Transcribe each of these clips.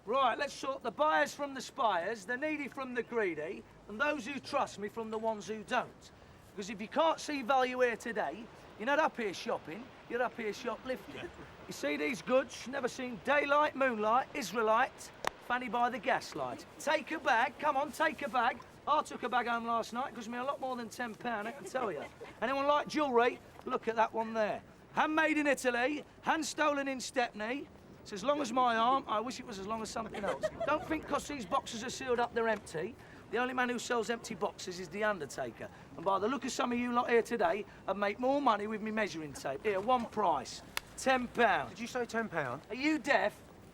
Right, let's sort the buyers from the spires, the needy from the greedy, and those who trust me from the ones who don't. Because if you can't see value here today, you're not up here shopping, you're up here shoplifting. You see these goods, never seen daylight, moonlight, Israelite, fanny by the gaslight. Take a bag, come on, take a bag. I took a bag home last night, cost me a lot more than £10, I can tell you. Anyone like jewellery? Look at that one there. Handmade in Italy, hand stolen in Stepney. It's as long as my arm. I wish it was as long as something else. Don't think because these boxes are sealed up, they're empty. The only man who sells empty boxes is the Undertaker. And by the look of some of you lot here today, I'd make more money with me measuring tape. Here, one price, £10. Did you say £10? Are you deaf?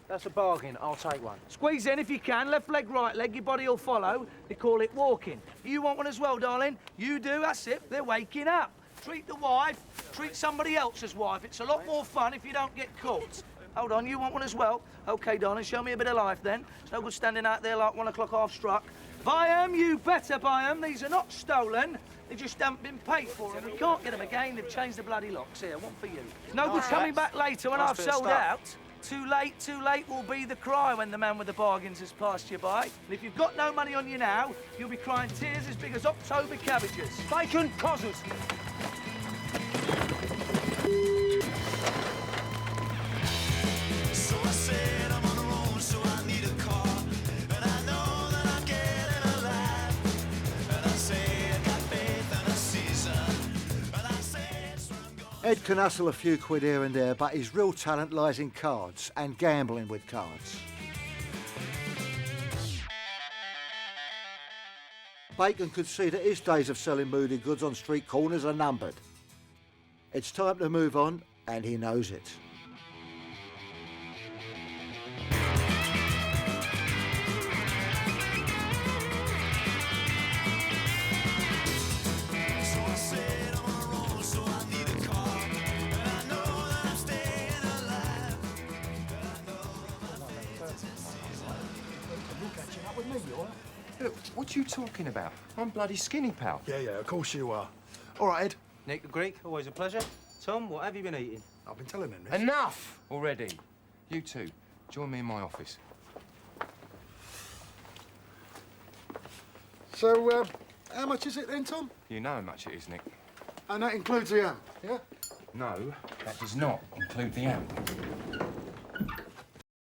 That's a bargain. I'll take one. Squeeze in if you can. Left leg, right leg, your body will follow. They call it walking. You want one as well, darling? You do, that's it. They're waking up. Treat the wife, treat somebody else's wife. It's a lot more fun if you don't get caught. Hold on, you want one as well? OK, darling, show me a bit of life then. It's no good standing out there like 1 o'clock half struck. Buy 'em, you better buy 'em. These are not stolen. They just haven't been paid for, and we can't get them again. They've changed the bloody locks. Here, one for you. No good coming back later when I've sold out. Too late will be the cry when the man with the bargains has passed you by. And if you've got no money on you now, you'll be crying tears as big as October cabbages. Bacon cozzles. Ed can hustle a few quid here and there, but his real talent lies in cards and gambling with cards. Bacon could see that his days of selling moody goods on street corners are numbered. It's time to move on, and he knows it. Look, what are you talking about? I'm bloody skinny, pal. Yeah, of course you are. All right, Ed. Nick the Greek, always a pleasure. Tom, what have you been eating? I've been telling him this. Enough already. You two, join me in my office. So, how much is it then, Tom? You know how much it is, Nick. And that includes the amp, yeah? No, that does not include the amp.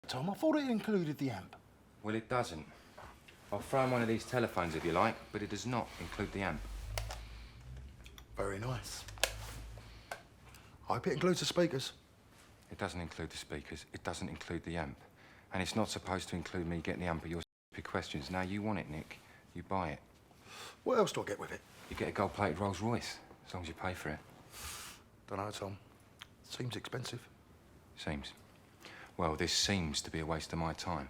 Tom, I thought it included the amp. Well, it doesn't. I'll throw in one of these telephones if you like, but it does not include the amp. Very nice. I hope it includes the speakers. It doesn't include the speakers, it doesn't include the amp. And it's not supposed to include me getting the amp of your stupid questions. Now, you want it, Nick. You buy it. What else do I get with it? You get a gold-plated Rolls Royce, as long as you pay for it. Don't know, Tom. Seems expensive. Seems. Well, this seems to be a waste of my time.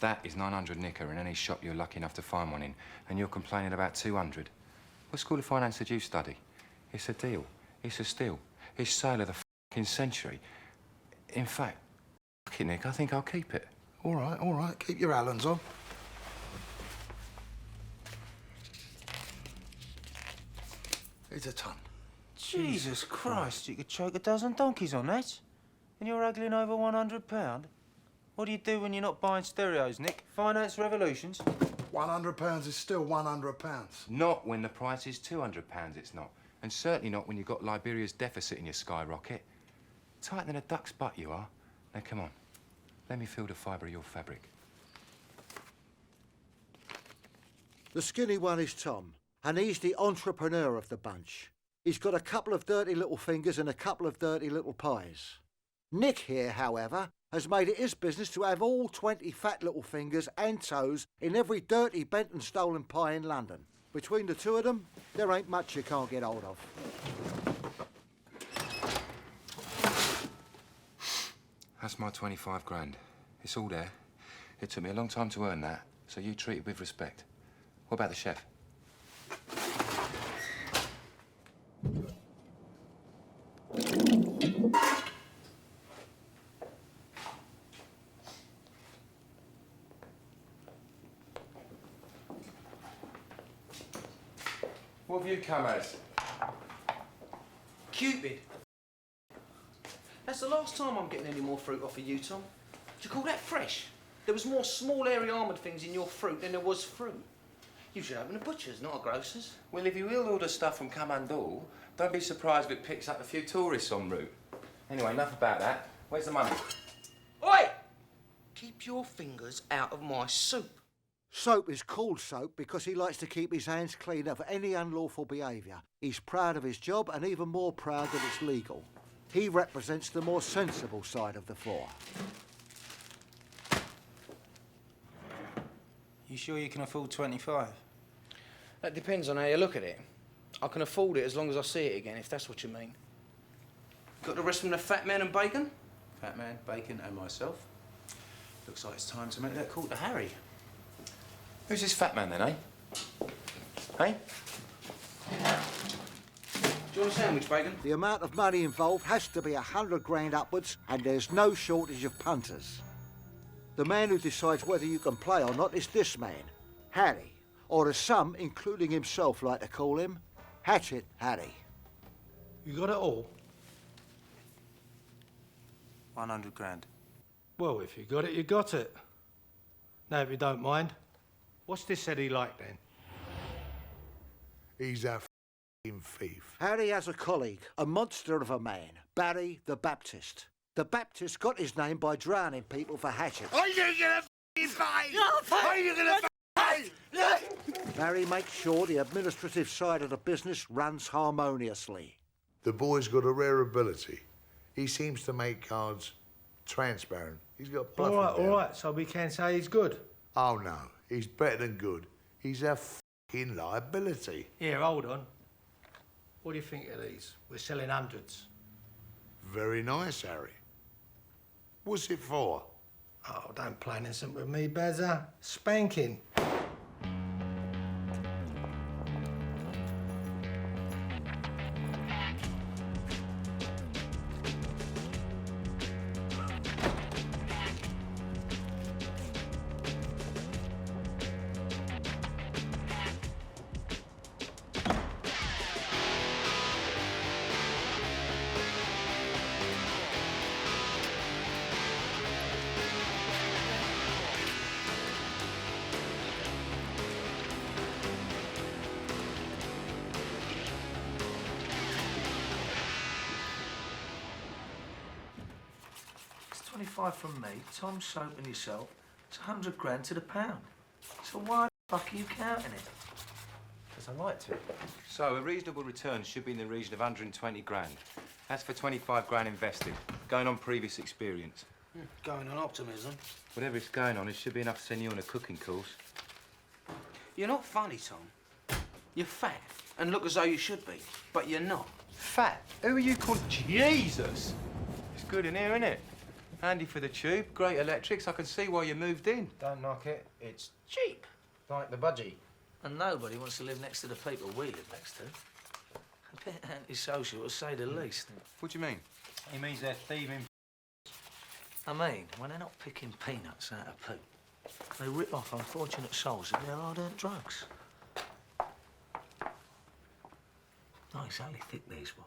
That is 900 knicker in any shop you're lucky enough to find one in, and you're complaining about 200. What school of finance did you study? It's a deal. It's a steal. It's sale of the f***ing century. In fact, fuck it, Nick, I think I'll keep it. All right. Keep your Allens on. It's a ton. Jesus Christ, you could choke a dozen donkeys on that. And you're haggling over £100? What do you do when you're not buying stereos, Nick? Finance revolutions? £100 is still £100. Not when the price is £200, it's not. And certainly not when you've got Liberia's deficit in your skyrocket. Tighter than a duck's butt you are. Now, come on. Let me feel the fibre of your fabric. The skinny one is Tom, and he's the entrepreneur of the bunch. He's got a couple of dirty little fingers and a couple of dirty little pies. Nick here, however, has made it his business to have all 20 fat little fingers and toes in every dirty bent and stolen pie in London. Between the two of them, there ain't much you can't get hold of. That's my 25 grand. It's all there. It took me a long time to earn that, so you treat it with respect. What about the chef? What have you come as? Cupid. That's the last time I'm getting any more fruit off of you, Tom. Do you call that fresh? There was more small, hairy, armoured things in your fruit than there was fruit. You should open a butcher's, not a grocer's. Well, if you will order stuff from Kamandul, don't be surprised if it picks up a few tourists en route. Anyway, enough about that. Where's the money? Oi! Keep your fingers out of my soup. Soap is called Soap because he likes to keep his hands clean of any unlawful behaviour. He's proud of his job and even more proud that it's legal. He represents the more sensible side of the four. You sure you can afford 25? That depends on how you look at it. I can afford it as long as I see it again, if that's what you mean. Got the rest from the Fat Man and Bacon? Fat Man, Bacon, and myself. Looks like it's time to make that call to Harry. Who's this fat man then, eh? Hey? Do you want a sandwich, Bacon? The amount of money involved has to be 100 grand upwards, and there's no shortage of punters. The man who decides whether you can play or not is this man, Harry, or as some, including himself, like to call him, Hatchet Harry. You got it all? 100 grand. Well, if you got it, you got it. Now, if you don't mind, what's this Eddie like then? He's a f***ing thief. Harry has a colleague, a monster of a man, Barry the Baptist. The Baptist got his name by drowning people for Hatchet. Are you gonna f***ing pay? Are you gonna f***ing pay? Barry makes sure the administrative side of the business runs harmoniously. The boy's got a rare ability. He seems to make cards transparent. He's got bluffing All down. right, so we can say he's good. Oh, no. He's better than good. He's a f***ing liability. Here, hold on. What do you think of these? We're selling hundreds. Very nice, Harry. What's it for? Oh, don't play innocent with me, Bazza. Spanking. It's 25 from me, Tom, Soap and yourself. It's 100 grand to the pound. So why the fuck are you counting it? Because I like to. So, a reasonable return should be in the region of 120 grand. That's for 25 grand invested, going on previous experience. Going on optimism. Whatever it's going on, it should be enough to send you on a cooking course. You're not funny, Tom. You're fat and look as though you should be, but you're not. Fat? Who are you calling? Jesus! It's good in here, isn't it? Handy for the tube, great electrics. I can see why you moved in. Don't knock it. It's Cheap. like the budgie. And nobody wants to live next to the people we live next to. A bit antisocial, to say the least. What do you mean? He means they're thieving. I mean, when they're not picking peanuts out of poop, they rip off unfortunate souls of their hard-earned drugs. Not exactly thick, these walls.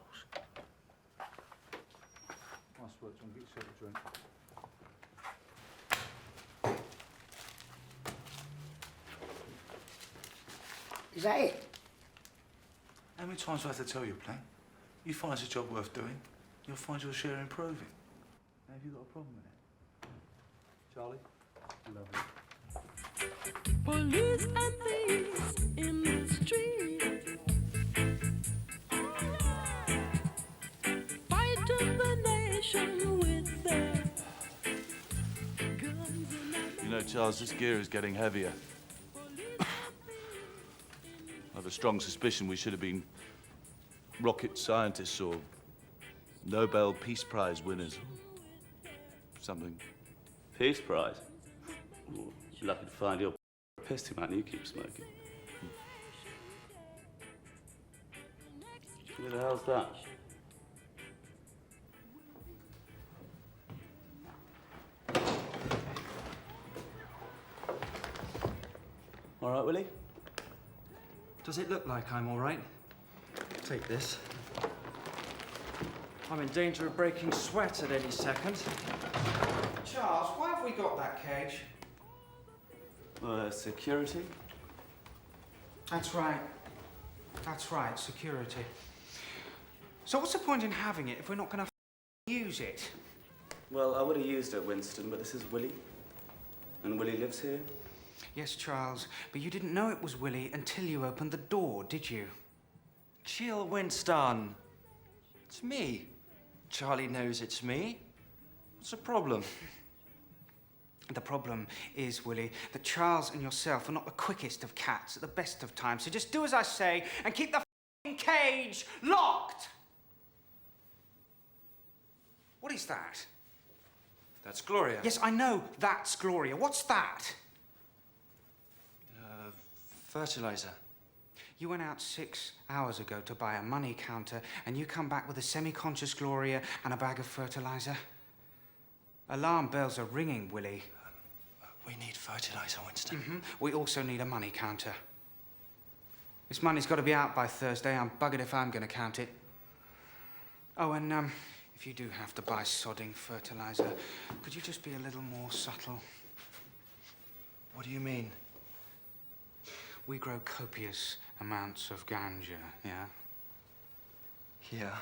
Nice work, John. Get yourself a drink. Is that it? How many times do I have to tell you, Plank? You find it's a job worth doing, you'll find your share improving. Now, have you got a problem with it? Charlie? Lovely. Police and thieves in the street, fighting the nation with their guns and You know, Charles, this gear is getting heavier. I have a strong suspicion we should have been rocket scientists or Nobel Peace Prize winners. Something. Peace Prize? Well, you're lucky to find your pissed him out and you keep smoking. Who the hell's that? All right, Willie? Does it look like I'm all right? Take this. I'm in danger of breaking sweat at any second. Charles, why have we got that cage? Security? That's right. That's right, security. So what's the point in having it if we're not going to use it? Well, I would have used it, Winston, but this is Willie. And Willie lives here. Yes, Charles, but you didn't know it was Willie until you opened the door, did you? Chill, Winston. It's me. Charlie knows it's me. What's the problem? The problem is, Willie, that Charles and yourself are not the quickest of cats at the best of times. So just do as I say and keep the f***ing cage locked! What is that? That's Gloria. Yes, I know that's Gloria. What's that? Fertilizer. You went out 6 hours ago to buy a money counter and you come back with a semi-conscious Gloria and a bag of fertilizer. Alarm bells are ringing, Willie. We need fertilizer, Winston. We also need a money counter. This money's got to be out by Thursday. I'm buggered if I'm going to count it. Oh, and if you do have to buy sodding fertilizer, could you just be a little more subtle? What do you mean? We grow copious amounts of ganja, yeah? Yeah.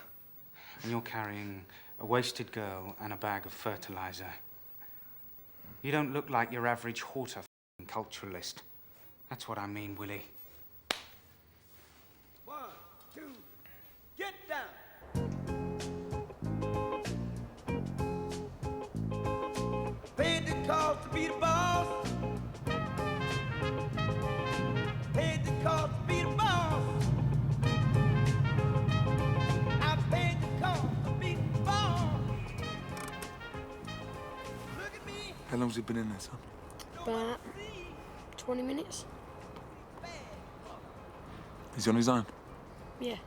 And you're carrying a wasted girl and a bag of fertilizer. You don't look like your average horticulturalist. That's what I mean, Willie. 1, 2, get down! Paid the cost to be the boss. Paid the cost to be the boss. I paid the cost to be the boss. Look at me. How long's he been in there, son? About 20 minutes? He's on his own. Yeah,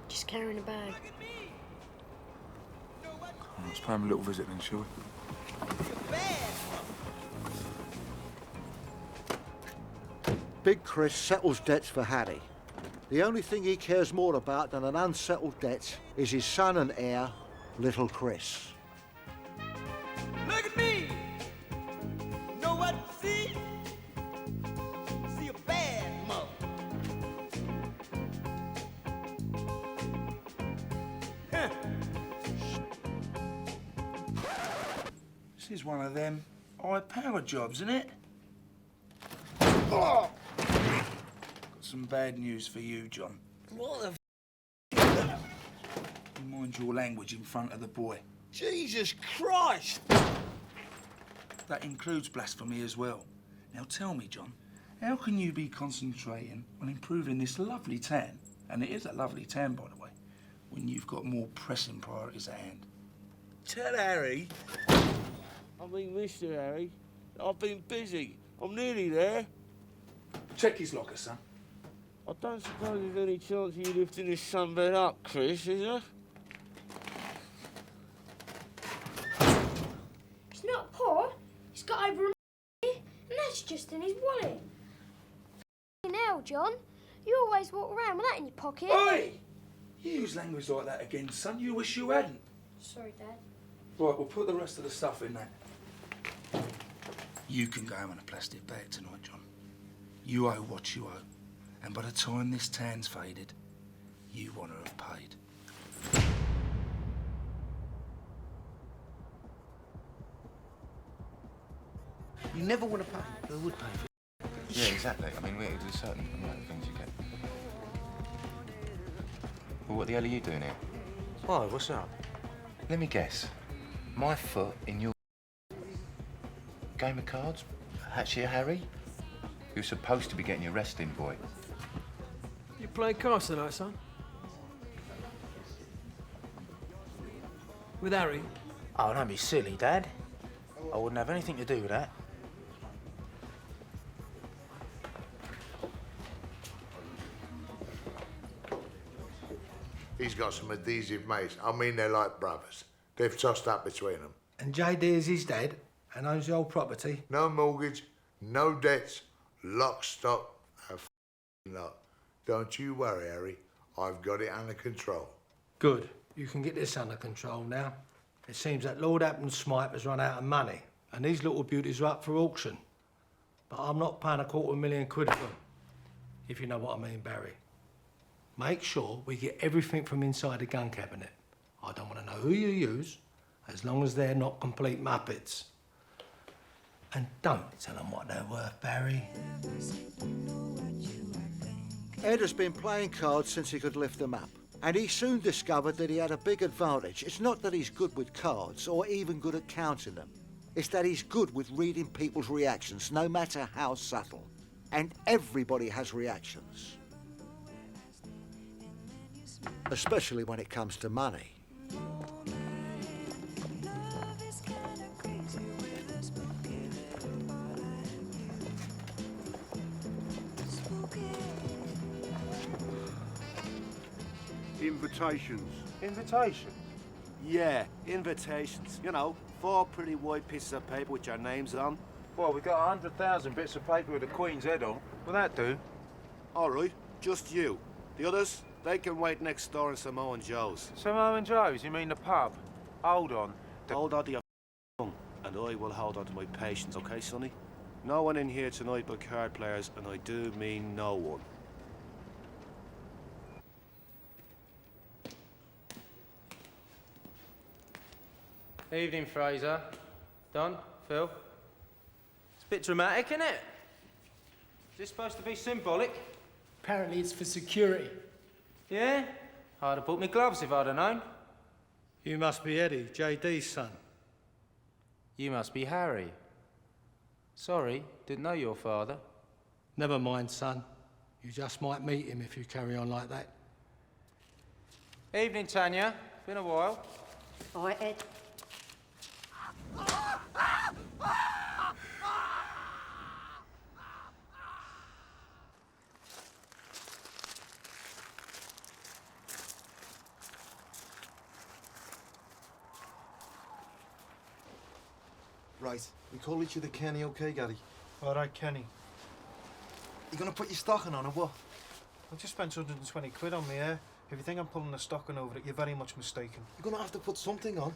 just carrying a bag. Let's pay him a little visit then, shall we? Big Chris settles debts for Harry. The only thing he cares more about than an unsettled debt is his son and heir, little Chris. Look at me. Know what to see? See a bad mother. This is one of them high-power jobs, isn't it? Oh! Got some bad news for you, John. What the You mind your language in front of the boy. Jesus Christ! That includes blasphemy as well. Now tell me, John, how can you be concentrating on improving this lovely tan, and it is a lovely tan, by the way, when you've got more pressing priorities at hand? Tell Harry. I mean, Mr. Harry, I've been busy. I'm nearly there. Check his locker, son. I don't suppose there's any chance of you lifting this sunbed up, Chris, is there? It's not poor. He's got over a and that's just in his wallet. Now, John, you always walk around with that in your pocket. Oi! You use language like that again, son. You wish you hadn't. Sorry, Dad. Right, we'll put the rest of the stuff in there. You can go home in a plastic bag tonight, John. You owe what you owe. And by the time this tan's faded, you want to have paid. You never want to pay. Who would pay for it? Yeah, exactly. I mean, there's a certain amount of things you get. Well, what the hell are you doing here? Why, what's up? Let me guess. My foot in your game of cards? Hatch here, Harry? You're supposed to be getting your rest in, boy. You playing cards tonight, son? With Harry? Oh, don't be silly, Dad. I wouldn't have anything to do with that. He's got some adhesive mates. I mean, they're like brothers. They've tossed up between them. And JD is his dad and owns the old property. No mortgage, no debts, lock, stock, a lot. Don't you worry, Harry. I've got it under control. Good. You can get this under control now. It seems that Lord Apton Smythe has run out of money and these little beauties are up for auction. But I'm not paying £250,000 for them, if you know what I mean, Barry. Make sure we get everything from inside the gun cabinet. I don't want to know who you use, as long as they're not complete muppets. And don't tell them what they're worth, Barry. Ed has been playing cards since he could lift them up, and he soon discovered that he had a big advantage. It's not that he's good with cards or even good at counting them. It's that he's good with reading people's reactions, no matter how subtle. And everybody has reactions. Especially when it comes to money. Invitations. Invitations? Yeah, invitations. You know, 4 pretty white pieces of paper with your names on. Well, we got 100,000 bits of paper with the Queen's head on. Will that do? All right, just you. The others, they can wait next door in Samoa Joe's. Samoa Joe's? You mean the pub? Hold on. Hold on to your tongue, and I will hold on to my patience, okay, Sonny? No one in here tonight but card players, and I do mean no one. Evening, Fraser. Don, Phil. It's a bit dramatic, isn't it? Is this supposed to be symbolic? Apparently it's for security. Yeah? I'd have bought me gloves if I'd have known. You must be Eddie, JD's son. You must be Harry. Sorry, didn't know your father. Never mind, son. You just might meet him if you carry on like that. Evening, Tanya. Been a while. All right, Ed. Right, we call each other Kenny, okay, Gary? All right, Kenny. You gonna put your stocking on or what? I just spent 120 quid on my hair. If you think I'm pulling a stocking over it, you're very much mistaken. You're gonna have to put something on.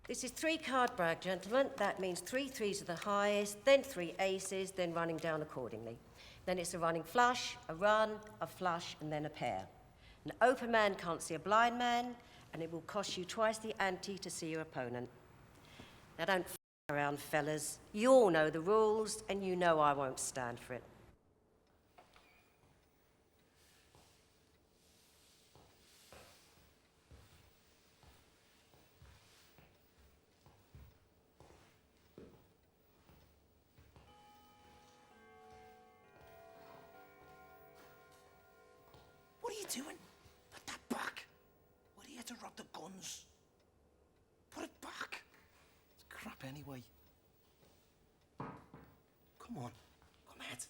This is 3 card brag, gentlemen. That means 3 threes are the highest, then 3 aces, then running down accordingly. Then it's a running flush, a run, a flush, and then a pair. An open man can't see a blind man, and it will cost you twice the ante to see your opponent. Now don't f around, fellas. You all know the rules, and you know I won't stand for it. What are you doing? Put that back. We're here to rob the guns. Put it back. It's crap anyway. Come on. Come ahead.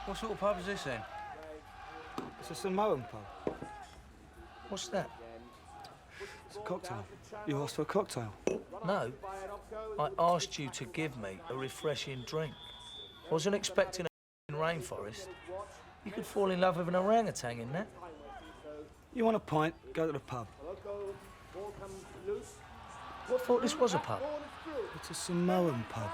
What sort of pub is this then? It's a Samoan pub. What's that? It's a cocktail. You asked for a cocktail. No. I asked you to give me a refreshing drink. I wasn't expecting a rainforest. You could fall in love with an orangutan in that. You want a pint? Go to the pub. I thought this was a pub. It's a Samoan pub.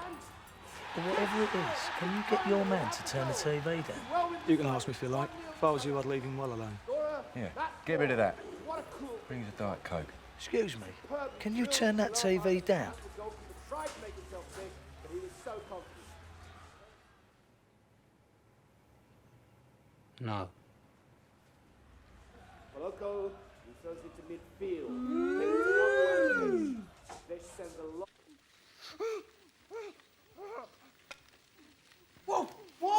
But whatever it is, can you get your man to turn the TV down? You can ask me if you like. If I was you, I'd leave him well alone. Yeah, get rid of that. Bring us a Diet Coke. Excuse me, can you turn that TV down? No. Moloko, he throws into midfield. This sends a lot. Whoa! What?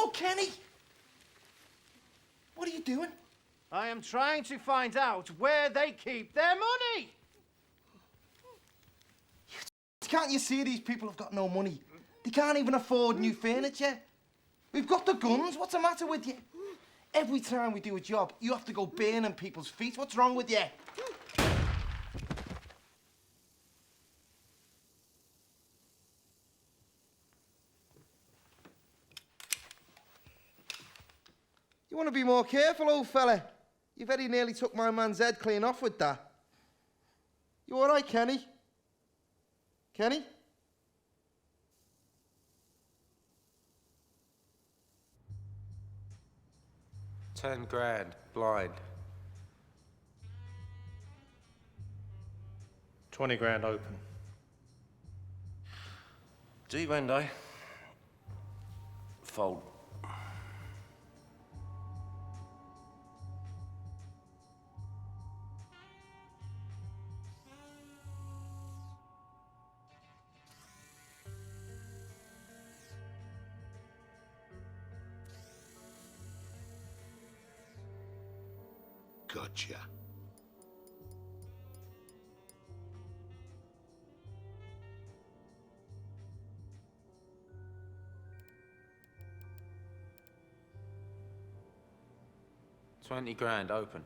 am trying to find out where they keep their money. Can't you see these people have got no money? They can't even afford new furniture. We've got the guns. What's the matter with you? Every time we do a job, you have to go burning people's feet. What's wrong with you? You want to be more careful, old fella. You very nearly took my man's head clean off with that. You all right, Kenny? Kenny? £10,000, blind. 20 grand open. Deep end, eh? Fold. Gotcha. £20,000, open.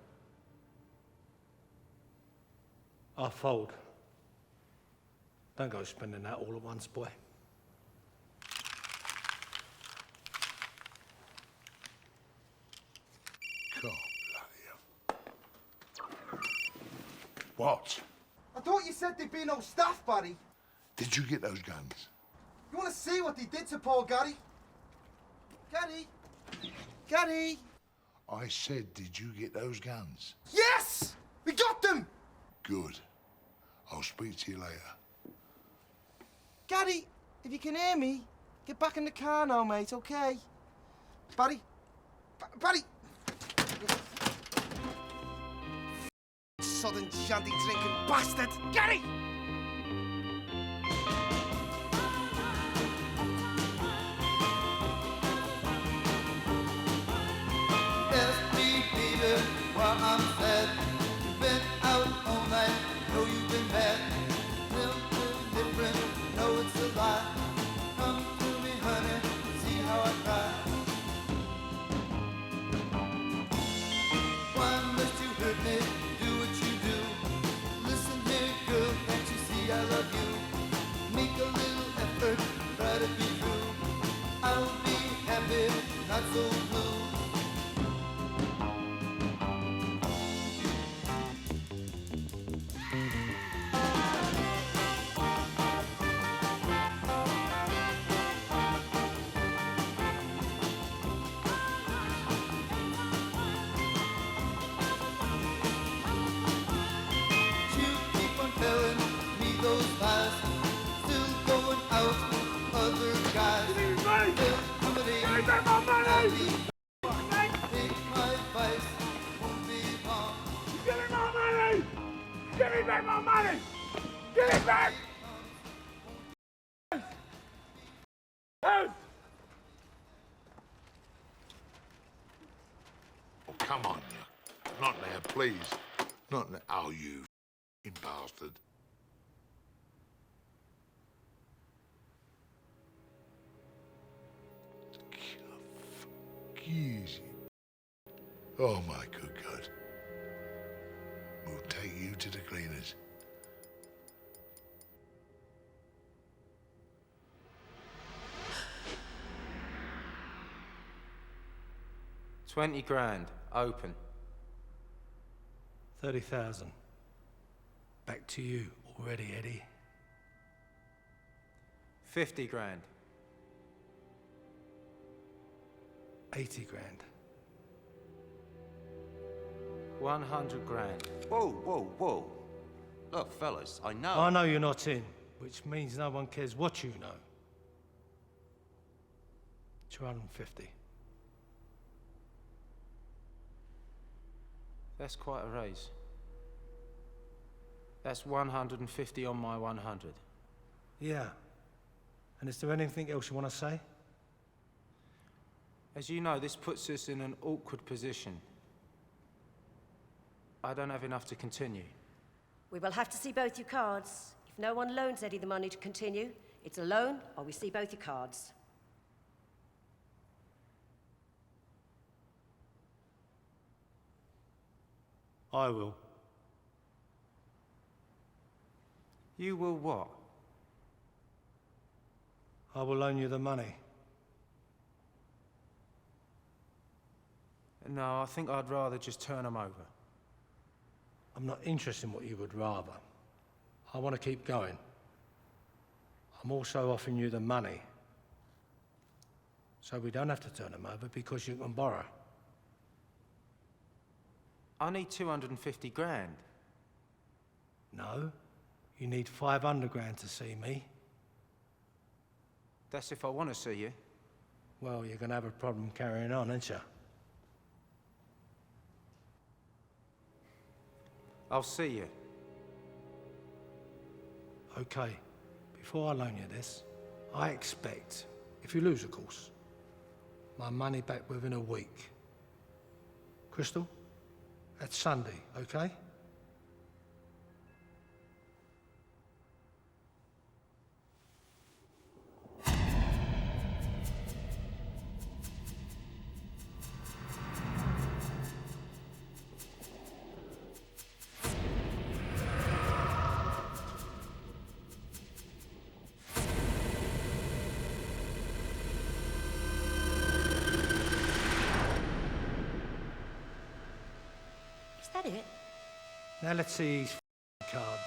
I fold. Don't go spending that all at once, boy. God, bloody hell. What? I thought you said there'd be no staff, Barry. Did you get those guns? You want to see what they did to poor Gary? Gary? Gary? I said, did you get those guns? Yes! We got them! Good. I'll speak to you later. Gary, if you can hear me, get back in the car now, mate, okay? Barry? Barry! Sodden shanty drinking bastard! Gary! While I'm sad, you've been out all night, know you've been mad. Still different, know it's a lie. Come to me, honey, see how I cry. Why must you hurt me, do what you do? Listen here, girl, can't you see I love you? Make a little effort, try to be true. I'll be happy, not so blue. Give me back my money! Give it back! Oh, come on, you. Not now, please. Not now. Oh, you f***ing bastard. Easy. Oh, my good God. We'll take you to the cleaners. £20,000, open. 30,000. Back to you already, Eddie. 50,000. 80 grand. 100,000. Whoa, whoa, whoa. Look, fellas, I know. I know you're not in, which means no one cares what you know. 250. That's quite a raise. That's 150 on my 100. Yeah. And is there anything else you want to say? As you know, this puts us in an awkward position. I don't have enough to continue. We will have to see both your cards. If no one loans Eddie the money to continue, it's a loan or we see both your cards. I will. You will what? I will loan you the money. No, I think I'd rather just turn them over. I'm not interested in what you would rather. I want to keep going. I'm also offering you the money. So we don't have to turn them over because you can borrow. I need 250 grand. No, you need 500 grand to see me. That's if I want to see you. Well, you're going to have a problem carrying on, aren't you? I'll see you. Okay, before I loan you this, I expect, if you lose, of course, my money back within a week. Crystal, that's Sunday, okay? Is that it? Now let's see these cards.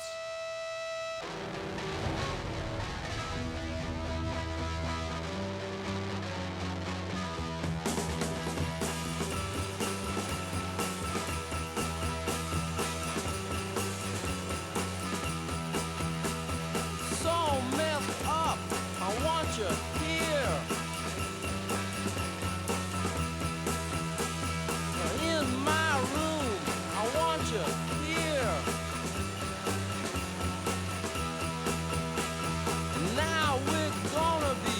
So messed up. I want you here. In my room. I want you here. Now we're gonna be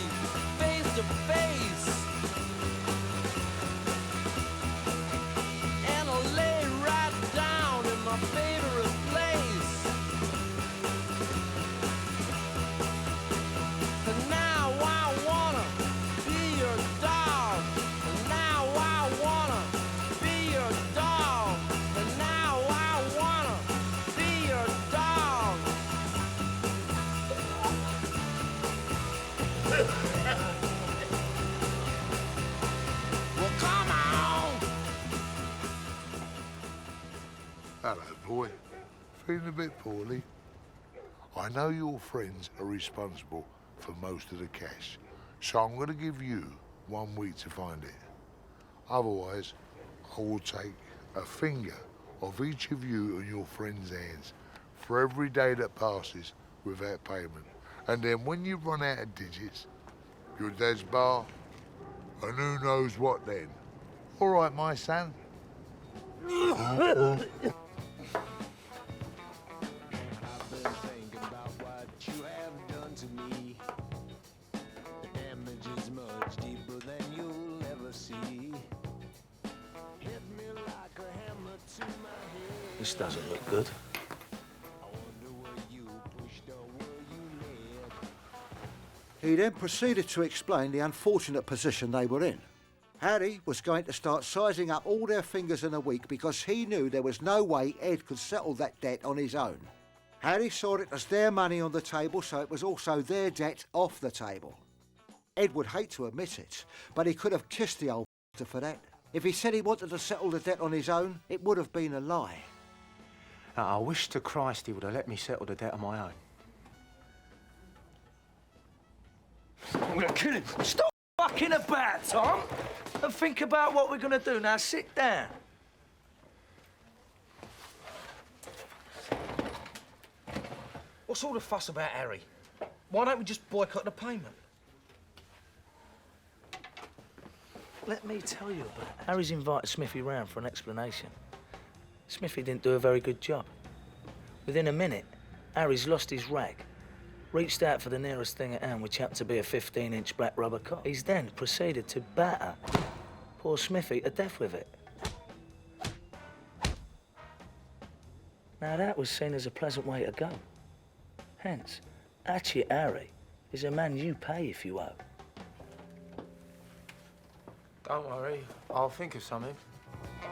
face to face. And I'll lay right down in my favorite place. And now I wanna be your dog. And now I wanna be your dog. And now I wanna be your dog. Well, come on. Hello, boy. Feeling a bit poorly? I know your friends are responsible for most of the cash, so I'm going to give you 1 week to find it. Otherwise, I will take a finger of each of you and your friends' hands for every day that passes without payment. And then when you run out of digits, your dad's bar, and who knows what then. All right, my son? This doesn't look good. He then proceeded to explain the unfortunate position they were in. Harry was going to start sizing up all their fingers in a week because he knew there was no way Ed could settle that debt on his own. Harry saw it as their money on the table, so it was also their debt off the table. Ed would hate to admit it, but he could have kissed the old for that. If he said he wanted to settle the debt on his own, it would have been a lie. I wish to Christ he would have let me settle the debt on my own. I'm gonna kill him. Stop fucking about, Tom, and think about what we're gonna do. Now sit down. What's all the fuss about Harry? Why don't we just boycott the payment? Let me tell you about it. Harry's invited Smithy round for an explanation. Smithy didn't do a very good job. Within a minute, Harry's lost his rag, reached out for the nearest thing at hand, which happened to be a 15-inch black rubber cock. He's then proceeded to batter poor Smithy to death with it. Now that was seen as a pleasant way to go. Hence, Hatchet Harry is a man you pay if you owe. Don't worry, I'll think of something.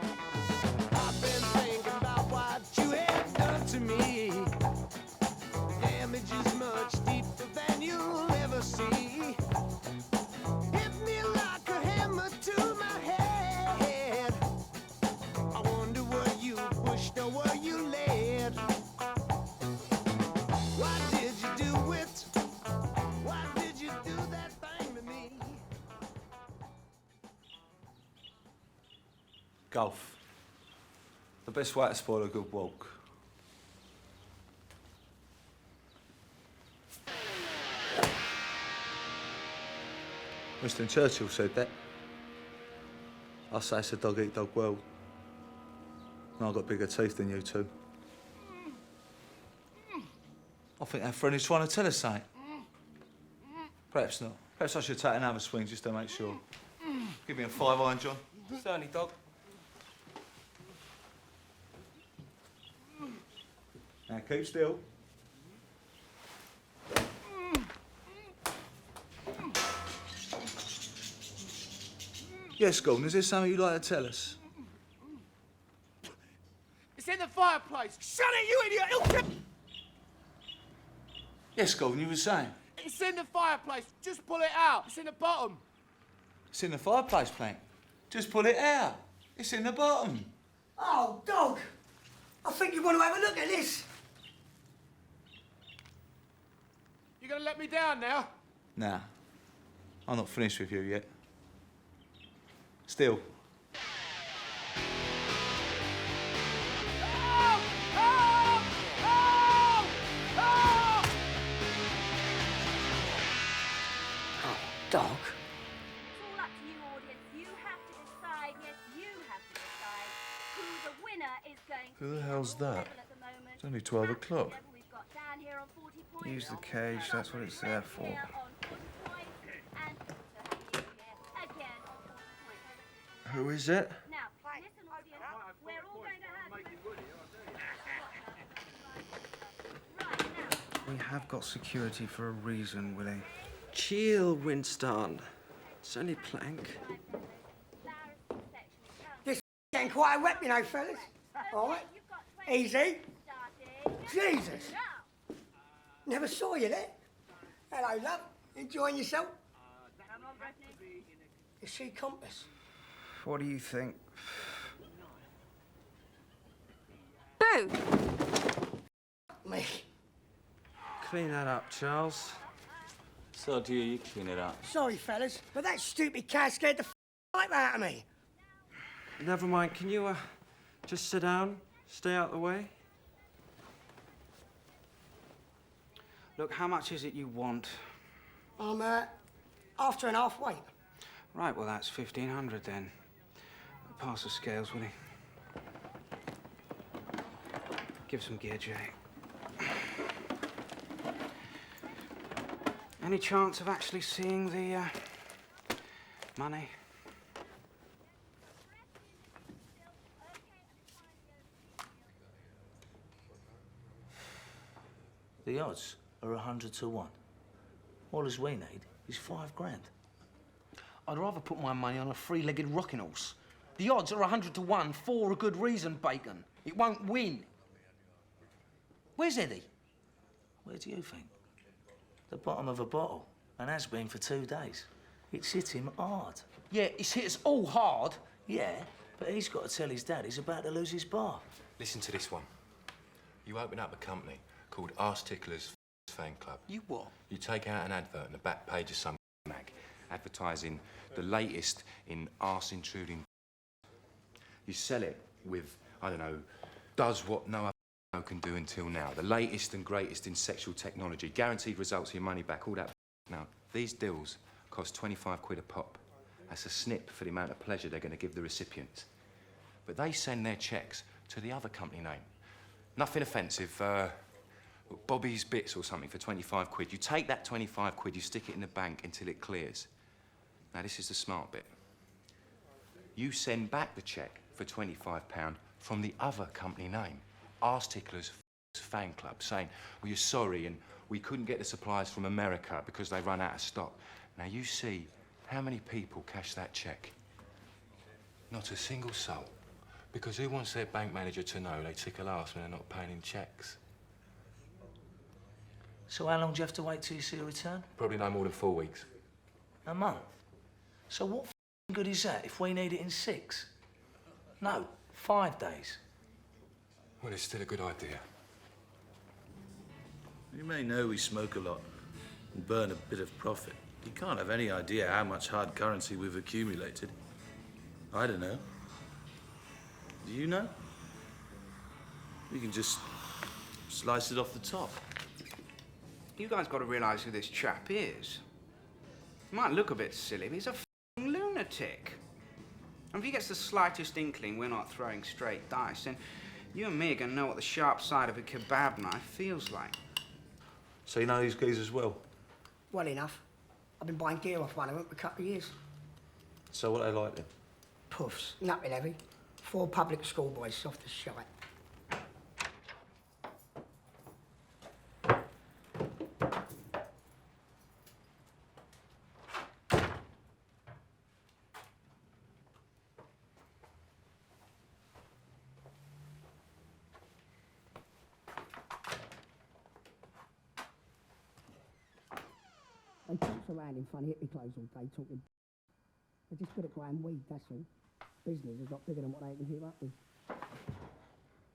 I've been thinking about what you have done to me. The damage is much deeper than you'll ever see. Hit me like a hammer to my head. I wonder were you pushed or were you led? Why did you do it? Why did you do that thing to me? Golf. The best way to spoil a good walk. Winston Churchill said that. I say it's a dog-eat-dog world. And I've got bigger teeth than you two. I think our friend is trying to tell us something. Perhaps not. Perhaps I should take another swing just to make sure. Give me a 5-iron, John. Certainly, dog. Now keep still. Yes, Gordon, is there something you'd like to tell us? It's in the fireplace. Shut it, you idiot! It'll kill... Yes, Gordon, you were saying? It's in the fireplace. Just pull it out. It's in the bottom. It's in the fireplace plank. Just pull it out. It's in the bottom. Oh, dog! I think you want to have a look at this. You gonna let me down now? Nah, I'm not finished with you yet. Still. Dog. It's all up to you, audience. You have to decide. Yes, you have to decide who the winner is going to Who the be. hell's Your that? level at the moment. It's only 12 o'clock. We've got Dan here on 40 points. Use the cage, that's what it's there for. Here on 40 points. And again on 40 points. Who is it? Now, listen, audience. We're all going to have... We have got security for a reason, Willie. Chill, Winston. It's only plank. This getting quite a rep, you know, fellas. All right? Easy. Jesus. Never saw you there. Hello, love. Enjoying yourself? Is she compass? What do you think? Boo! Me. Clean that up, Charles. So do you clean it up. Sorry, fellas, but that stupid cat scared the life out of me. Never mind. Can you, just sit down? Stay out of the way? Look, how much is it you want? I'm, after and half weight. Right, well, that's 1,500 then. Pass the scales, will he? Give some gear, Jay. Any chance of actually seeing the, money? The odds are 100 to 1. All as we need is £5 grand. I'd rather put my money on a three-legged rocking horse. The odds are 100 to 1 for a good reason, Bacon. It won't win. Where's Eddie? Where do you think? The bottom of a bottle, and has been for 2 days. It's hit him hard. Yeah, it's hit us all hard. Yeah, but he's got to tell his dad he's about to lose his bar. Listen to this one. You open up a company called Arse Ticklers Fan Club. You what? You take out an advert on the back page of some mag, advertising the latest in arse intruding. You sell it with, I don't know, does what no other can do until now. The latest and greatest in sexual technology, guaranteed results for your money back, all that. Now, these deals cost 25 quid a pop. That's a snip for the amount of pleasure they're going to give the recipients. But they send their checks to the other company name. Nothing offensive, Bobby's Bits or something for 25 quid. You take that 25 quid, you stick it in the bank until it clears. Now, this is the smart bit. You send back the cheque for £25 from the other company name. Arse Ticklers fan club saying, well, you're sorry and we couldn't get the supplies from America because they run out of stock. Now, you see how many people cash that cheque? Not a single soul. Because who wants their bank manager to know they tickle arse when they're not paying in cheques? So how long do you have to wait till you see a return? Probably no more than 4 weeks. A month? So what good is that if we need it in 6? No, 5 days. Well, it's still a good idea. You may know we smoke a lot and burn a bit of profit. You can't have any idea how much hard currency we've accumulated. I don't know. Do you know? We can just slice it off the top. You guys got to realise who this chap is. He might look a bit silly, but he's a f***ing lunatic. And if he gets the slightest inkling we're not throwing straight dice, then you and me are going to know what the sharp side of a kebab knife feels like. So you know these guys as well? Well enough. I've been buying gear off one of them for a couple of years. So what they like then? Puffs, nothing heavy. 4 public school boys, soft as shite. They toss around in funny hippie clothes all day talking. They're just good at growing weed, that's all. Business is a lot bigger than what they can keep up with.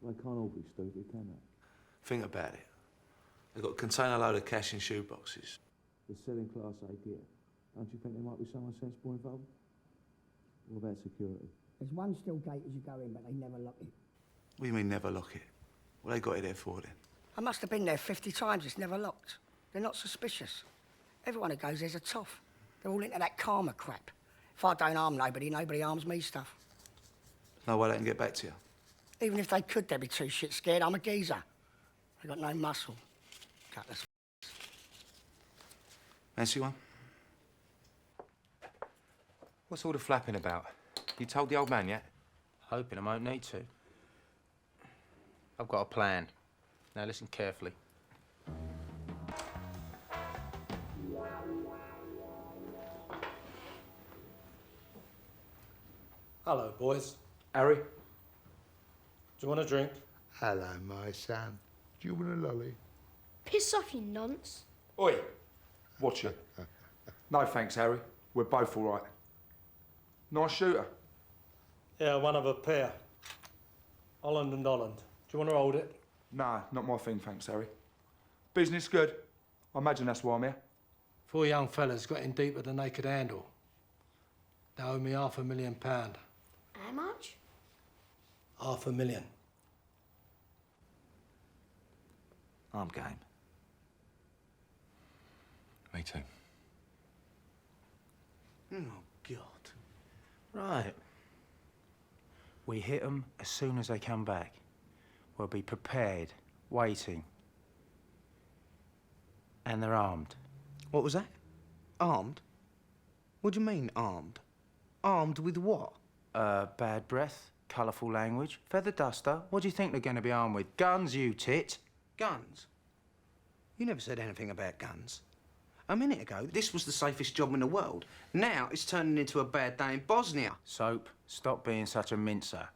They can't all be stupid, can they? Think about it. They've got a container load of cash in shoeboxes. They're selling Class A gear. Don't you think there might be someone sensible involved? What about security? There's one still gate as you go in, but they never lock it. What do you mean never lock it? What they got it there for then? I must have been there 50 times, it's never locked. They're not suspicious. Everyone who goes there's a toff. They're all into that karma crap. If I don't harm nobody, nobody harms me stuff. No way they can get back to you. Even if they could, they'd be too shit scared. I'm a geezer. They got no muscle. Gutless. Fancy one? What's all the flapping about? You told the old man yet? Hoping I won't need to. I've got a plan. Now listen carefully. Hello, boys. Harry, do you want a drink? Hello, my son. Do you want a lolly? Piss off, you nonce. Oi, watch it. No thanks, Harry. We're both all right. Nice shooter. Yeah, one of a pair. Holland and Holland. Do you want to hold it? Nah, not my thing, thanks, Harry. Business good. I imagine that's why I'm here. 4 young fellas got in deeper than they could handle. They owe me £500,000. How much? £500,000. I'm game. Me too. Oh, God. Right. We hit them as soon as they come back. We'll be prepared, waiting. And they're armed. What was that? Armed? What do you mean, armed? Armed with what? Bad breath, colourful language, feather duster. What do you think they're going to be armed with? Guns, you tit. Guns? You never said anything about guns. A minute ago, this was the safest job in the world. Now it's turning into a bad day in Bosnia. Soap, stop being such a mincer.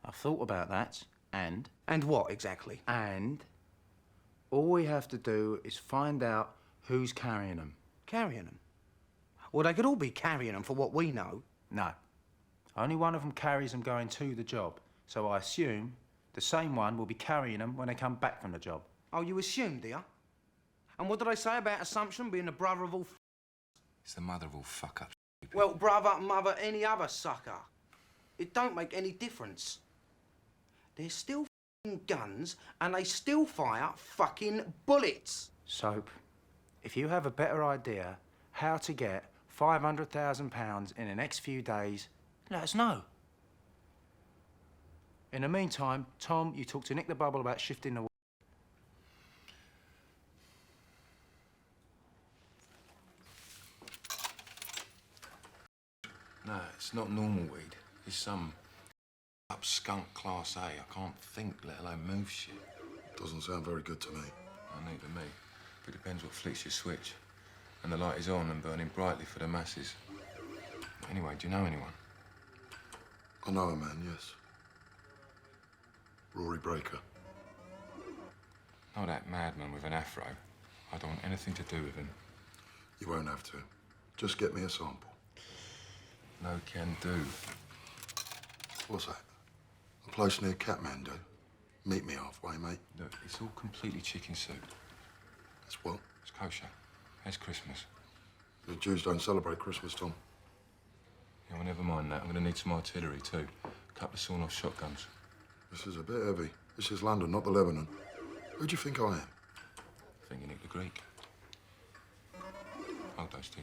I've thought about that, and... And what, exactly? And all we have to do is find out who's carrying them. Carrying them? Well, they could all be carrying them for what we know. No. Only one of them carries them going to the job. So I assume the same one will be carrying them when they come back from the job. Oh, you assume, do you? And what did I say about assumption being the brother of all It's the mother of all fuck-ups. Well, brother, mother, any other sucker. It don't make any difference. They're still guns, and they still fire fucking bullets. Soap, if you have a better idea how to get £500,000 in the next few days, let us know. In the meantime, Tom, you talk to Nick the Bubble about shifting the... No, it's not normal weed. It's some up skunk class A. I can't think, let alone move shit. Doesn't sound very good to me. Neither me. But it depends what flicks you switch. And the light is on and burning brightly for the masses. Anyway, do you know anyone? I know a man, yes. Rory Breaker. Oh, that madman with an afro. I don't want anything to do with him. You won't have to. Just get me a sample. No can do. What's that? A place near Kathmandu? Meet me halfway, mate. Look, it's all completely chicken soup. It's what? It's kosher. It's Christmas. The Jews don't celebrate Christmas, Tom. Yeah, well, never mind that. I'm going to need some artillery, too. A couple of sawn-off shotguns. This is a bit heavy. This is London, not the Lebanon. Who do you think I am? Thinking Nick the Greek. Hold those two.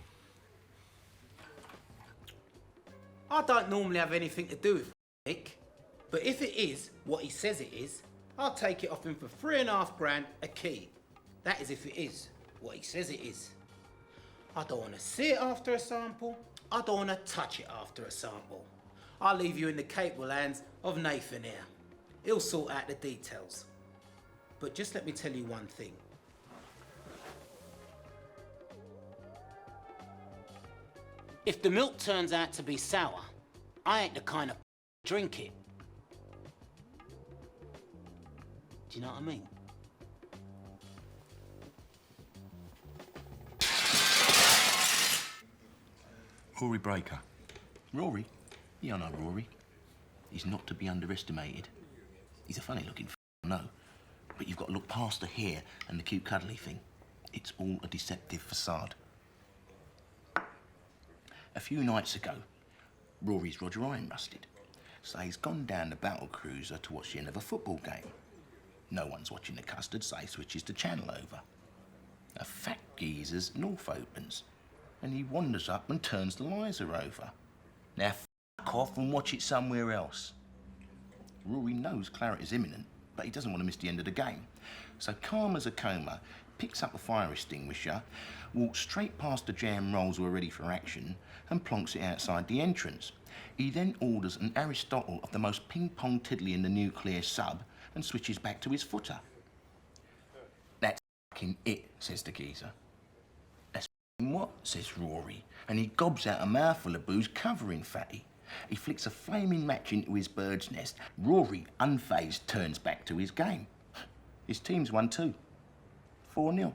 I don't normally have anything to do with Nick, but if it is what he says it is, I'll take it off him for $3.5 grand a key. That is if it is what he says it is. I don't want to see it after a sample. I don't want to touch it after a sample. I'll leave you in the capable hands of Nathan here. He'll sort out the details. But just let me tell you one thing. If the milk turns out to be sour, I ain't the kind of drink it. Do you know what I mean? Rory Breaker. Rory? You know Rory. He's not to be underestimated. He's a funny-looking I know. But you've got to look past the hair and the cute cuddly thing. It's all a deceptive facade. A few nights ago, Rory's Roger Ironmusted. So he's gone down the battle cruiser to watch the end of a football game. No one's watching the custard, so he switches the channel over. A fat geezer's North opens, and he wanders up and turns the Liza over. Now f*** off and watch it somewhere else. Rory knows claret is imminent, but he doesn't want to miss the end of the game. So calm as a coma, picks up the fire extinguisher, walks straight past the jam rolls who are ready for action, and plonks it outside the entrance. He then orders an Aristotle of the most ping-pong tiddly in the nuclear sub and switches back to his footer. That's f***ing it, says the geezer. That's f***ing what, says Rory, and he gobs out a mouthful of booze covering Fatty. He flicks a flaming match into his bird's nest. Rory, unfazed, turns back to his game. His team's won too. 4-0.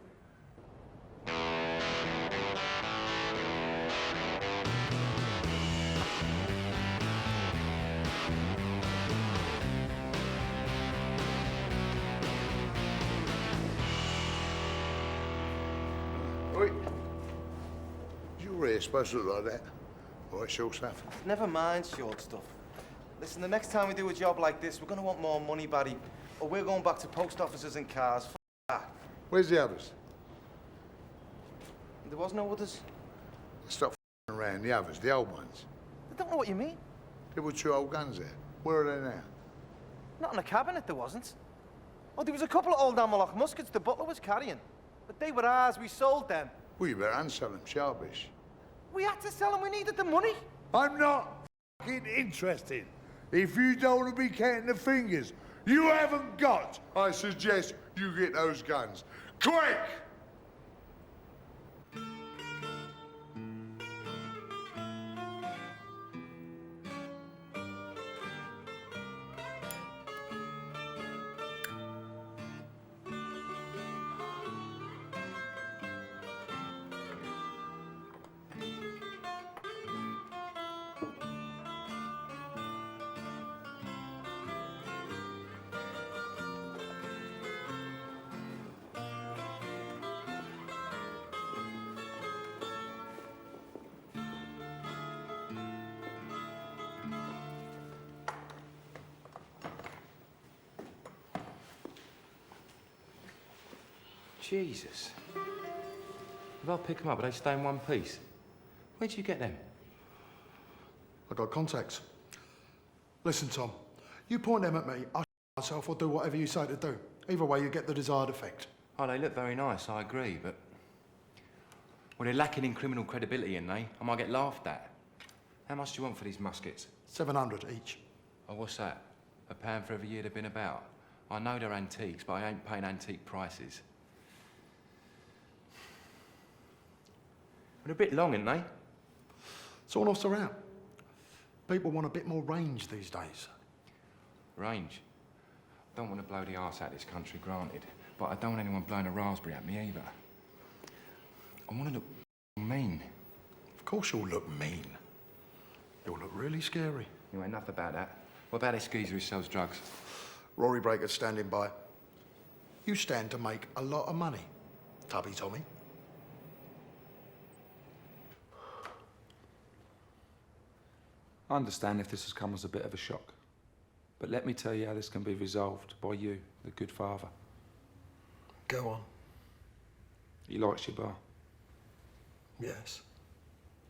Oi. Your hair supposed to look like that? Right, short stuff. Never mind short stuff. Listen, the next time we do a job like this, we're going to want more money, Barry. Or we're going back to post offices and cars. F that. Where's the others? There was no others. Stop around the others, the old ones. I don't know what you mean. There were 2 old guns there. Where are they now? Not in the cabinet, there wasn't. Oh, there was a couple of old Amalok muskets the butler was carrying. But they were ours, we sold them. Well, you better unsell them, sharpish. We had to sell them, we needed the money. I'm not f***ing interested. If you don't want to be counting the fingers you haven't got, I suggest you get those guns. Quick! Jesus. If I pick them up, they stay in one piece. Where'd you get them? I got contacts. Listen, Tom, you point them at me, I'll myself or do whatever you say to do. Either way, you get the desired effect. Oh, they look very nice, I agree, but... Well, they're lacking in criminal credibility, aren't they? I might get laughed at. How much do you want for these muskets? 700 each. Oh, what's that? £1 for every year they've been about. I know they're antiques, but I ain't paying antique prices. They're a bit long, ain't they? Sort of around. People want a bit more range these days. Range? I don't want to blow the arse out of this country, granted, but I don't want anyone blowing a raspberry at me either. I want to look mean. Of course you'll look mean. You'll look really scary. You ain't nothing about that. What about this geezer who sells drugs? Rory Breaker's standing by. You stand to make a lot of money, Tubby Tommy. I understand if this has come as a bit of a shock. But let me tell you how this can be resolved by you, the good father. Go on. He likes your bar. Yes.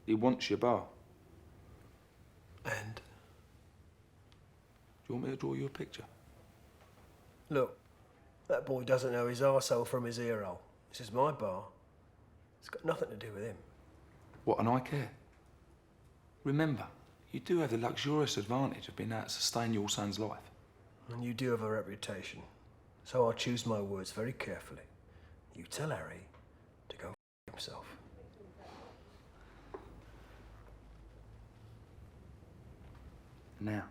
He wants your bar. And? Do you want me to draw you a picture? Look, that boy doesn't know his arsehole from his earhole. This is my bar. It's got nothing to do with him. What, and I care? Remember, you do have the luxurious advantage of being able to sustain your son's life. And you do have a reputation. So I'll choose my words very carefully. You tell Harry to go f himself. Now,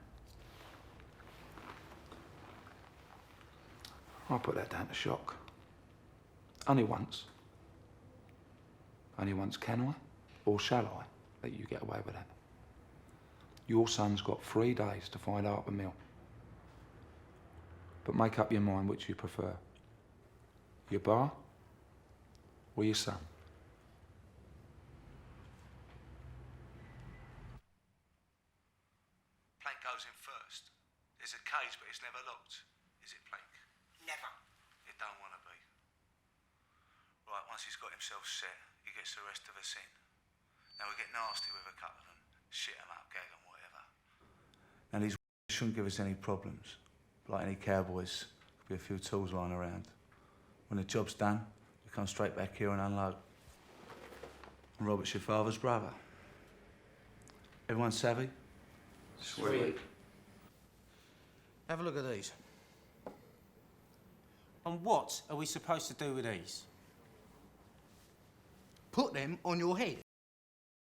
I'll put that down to shock. Only once. Only once can I, or shall I, let you get away with that. Your son's got 3 days to find Harper Mill. But make up your mind which you prefer. Your bar or your son. Plank goes in first. There's a cage, but it's never locked. Is it, Plank? Never. It don't want to be. Right, once he's got himself set, he gets the rest of us in. Now we get nasty with a couple of them. Shit 'em up, gag 'em, whatever. And these shouldn't give us any problems. Like any cowboys, there'll be a few tools lying around. When the job's done, we come straight back here and unload. And Robert's your father's brother. Everyone savvy? Sweet. Have a look at these. And what are we supposed to do with these? Put them on your head.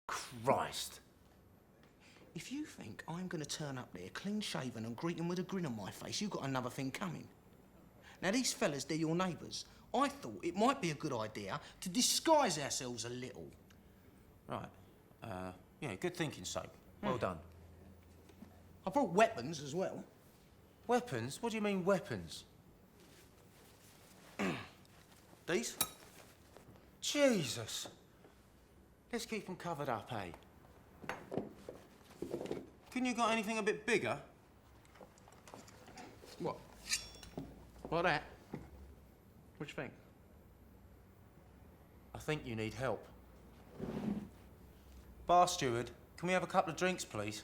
Christ. If you think I'm going to turn up there clean-shaven and greet them with a grin on my face, you've got another thing coming. Now, these fellas, they're your neighbours. I thought it might be a good idea to disguise ourselves a little. Right. Yeah, good thinking, Soap. Well done. I brought weapons as well. Weapons? What do you mean, weapons? These? Jesus. Let's keep them covered up, eh? Couldn't you got anything a bit bigger? What? Like that? What do you think? I think you need help. Bar steward, can we have a couple of drinks, please?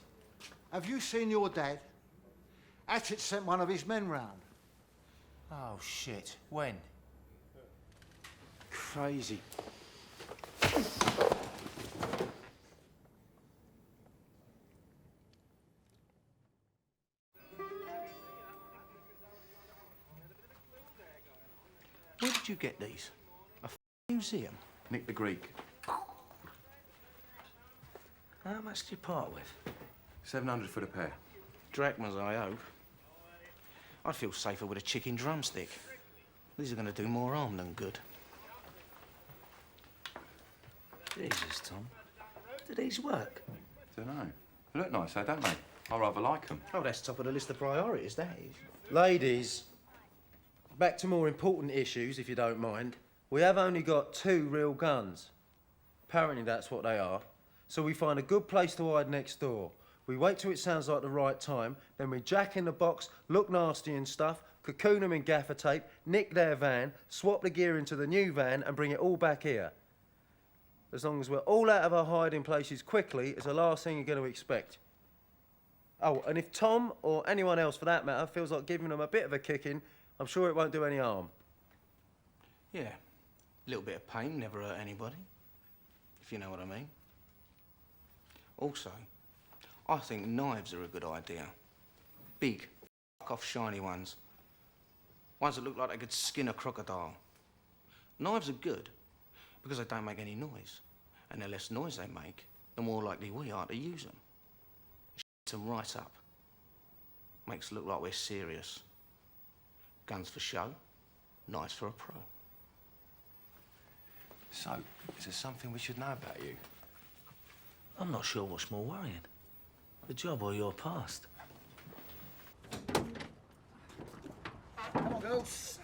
Have you seen your dad? Hatchet sent one of his men round. Oh, shit. When? Crazy. Where did you get these? A museum? Nick the Greek. How much did you part with? 700 for the pair. Drachmas, I hope. I'd feel safer with a chicken drumstick. These are going to do more harm than good. Jesus, Tom. Do these work? Dunno. They look nice, though, don't they? I rather like them. Oh, that's top of the list of priorities, that is. Ladies, back to more important issues, if you don't mind. We have only got 2 real guns. Apparently that's what they are. So we find a good place to hide next door. We wait till it sounds like the right time, then we jack in the box, look nasty and stuff, cocoon them in gaffer tape, nick their van, swap the gear into the new van and bring it all back here. As long as we're all out of our hiding places quickly, it's the last thing you're going to expect. Oh, and if Tom, or anyone else for that matter, feels like giving them a bit of a kicking, I'm sure it won't do any harm. Yeah. A little bit of pain never hurt anybody, if you know what I mean. Also, I think knives are a good idea. Big off shiny ones. Ones that look like they could skin a crocodile. Knives are good because they don't make any noise. And the less noise they make, the more likely we are to use them. Shits them right up. Makes it look like we're serious. Guns for show, knives for a pro. So, is there something we should know about you? I'm not sure what's more worrying. The job or your past. Come on, girls.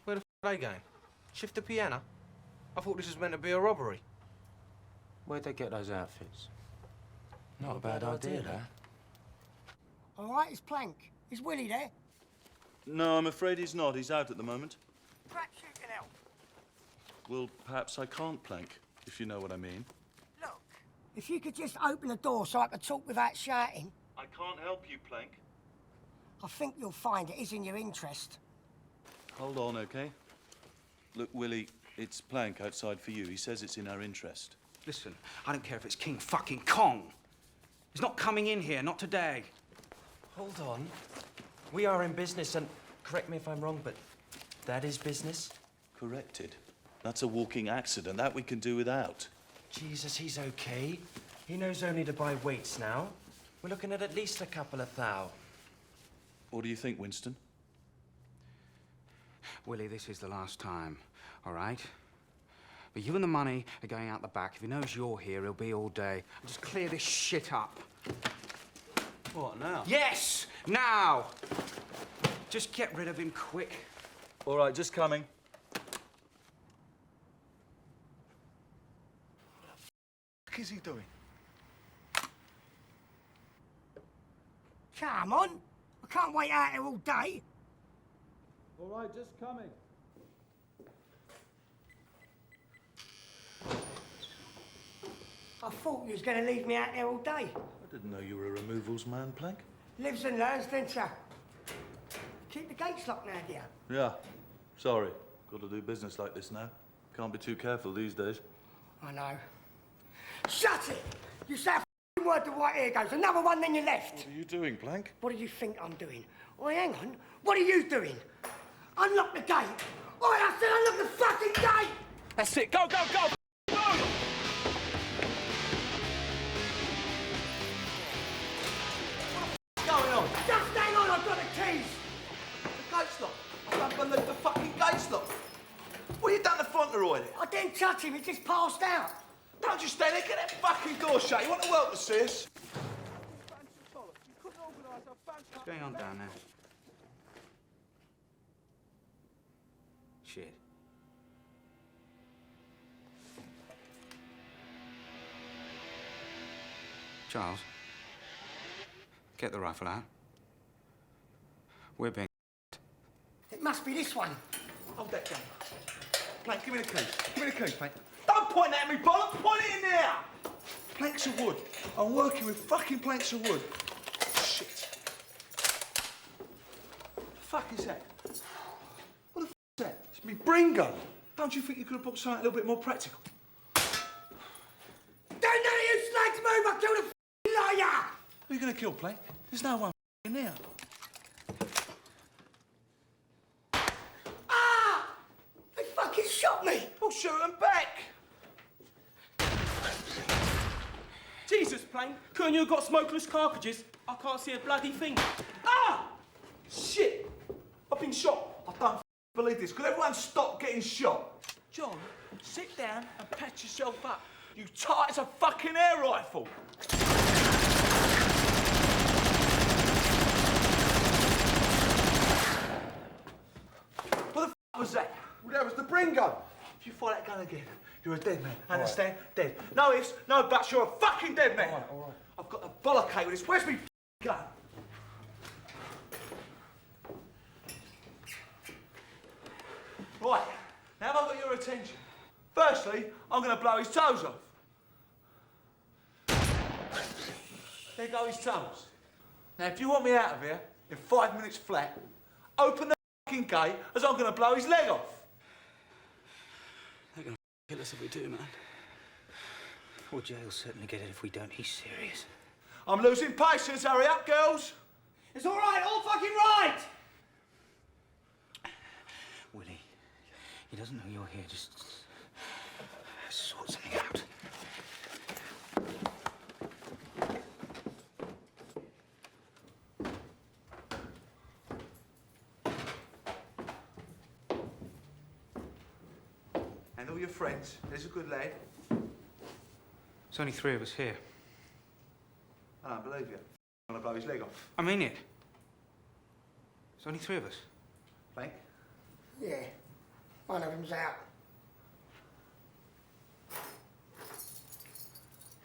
Where the f are they going? Shift the piano? I thought this was meant to be a robbery. Where'd they get those outfits? Not a bad idea, that. All right, it's Plank. Is Willie there? No, I'm afraid he's not. He's out at the moment. Perhaps you can help. Well, perhaps I can't plank, if you know what I mean. Look, if you could just open the door so I could talk without shouting, I can't help you, Plank. I think you'll find it is in your interest. Hold on, OK? Look, Willie, it's Plank outside for you. He says it's in our interest. Listen, I don't care if it's King fucking Kong. He's not coming in here, not today. Hold on. We are in business, and correct me if I'm wrong, but that is business? Corrected. That's a walking accident. That we can do without. Jesus, he's okay. He knows only to buy weights now. We're looking at least a couple of thou. What do you think, Winston? Willie, this is the last time, all right? But you and the money are going out the back. If he knows you're here, he'll be all day. Just clear this shit up. What, now? Yes, now! Just get rid of him quick. All right, just coming. What the f is he doing? Come on. I can't wait out here all day. All right, just coming. I thought you was going to leave me out there all day. I didn't know you were a removals man, Plank. Lives and learns, don't you? Keep the gates locked now, dear. Yeah. Sorry. Got to do business like this now. Can't be too careful these days. I know. Shut it! You say a f***ing word, the right ear goes. Another one, then you left. What are you doing, Plank? What do you think I'm doing? Oh, hang on. What are you doing? Unlock the gate. Oh, I said unlock the fucking gate! That's it. Go, go, go! What's going on? Just hang on, I've got the keys. The gate's locked. I don't believe the fucking gate's locked. What you done the front door already? I didn't touch him, he just passed out. Don't you stand there, get that fucking door shut. You want the world to see us? What's going on down there? Shit. Charles, get the rifle out. We're being... It must be this one. Hold that gun. Plank, give me the keys. Give me the keys, Plank. Don't point that at me, bollocks. Point it in there. Planks of wood. I'm working with fucking planks of wood. Shit. What the fuck is that? What the f is that? It's me bring gun. Don't you think you could have bought something a little bit more practical? Don't none of you slags move, I'll kill the f***ing liar! Who are you going to kill, Plank? There's no one in there. Ah! They fucking shot me! Well, shoot them back. Jesus, Plank. Couldn't you have got smokeless cartridges? I can't see a bloody thing. Ah! Shit! I've been shot. I don't believe this. Could everyone stop getting shot? John, sit down and patch yourself up. You tight as a fucking air rifle. What the f was that? Well, that was the bring gun. If you fire that gun again, you're a dead man. Understand? Dead. No ifs, no buts, you're a fucking dead man. All right. I've got the bollockade with this. Where's me gun? Right, now have I got your attention? Firstly, I'm going to blow his toes off. There go his toes. Now, if you want me out of here in 5 minutes flat, Open the fucking gate, as I'm going to blow his leg off. They're going to kill us if we do, man. Well, jail'll certainly get it if we don't. He's serious. I'm losing patience. Hurry up, girls. It's all right, all fucking right! Willie, he doesn't know you're here. Just sort something out. And all your friends. There's a good lad. There's only 3 of us here. I don't believe you. I'm going to blow his leg off. I mean it. There's only 3 of us. Plank? Yeah, one of them's out.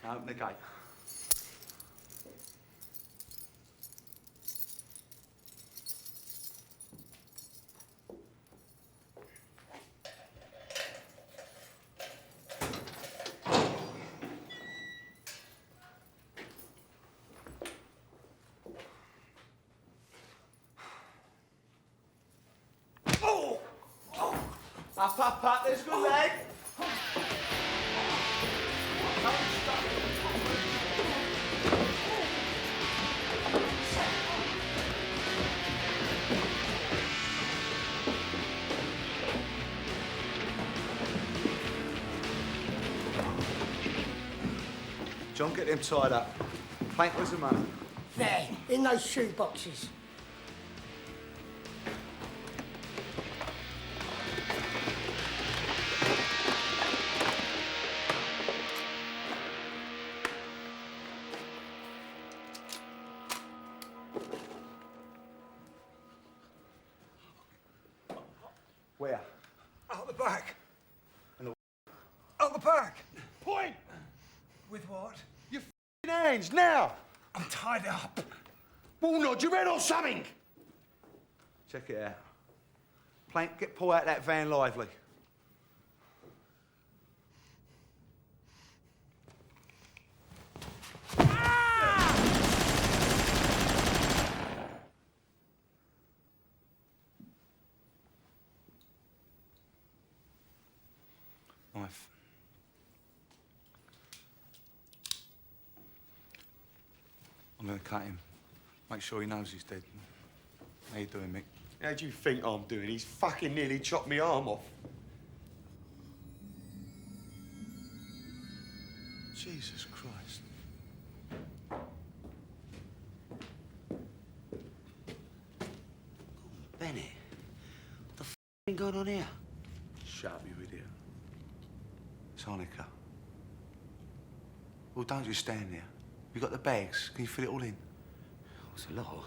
Now open the gate. Up, there's a good leg. John, get them tied up. Plank, where's the money? There, in those shoe boxes. Where? Out the back. And the... Out the back. Point! With what? Your hands, now! I'm tied up. Well, nod your head or something! Check it out. Plank, pull out that van lively. Knife. I'm gonna cut him. Make sure he knows he's dead. How you doing, Mick? How do you think I'm doing? He's fucking nearly chopped me arm off. Jesus Christ. Bennett, what the f been going on here? Shut up, you idiot. It's Hanukkah. Well, don't just stand there. You got the bags. Can you fit it all in? It's a lot.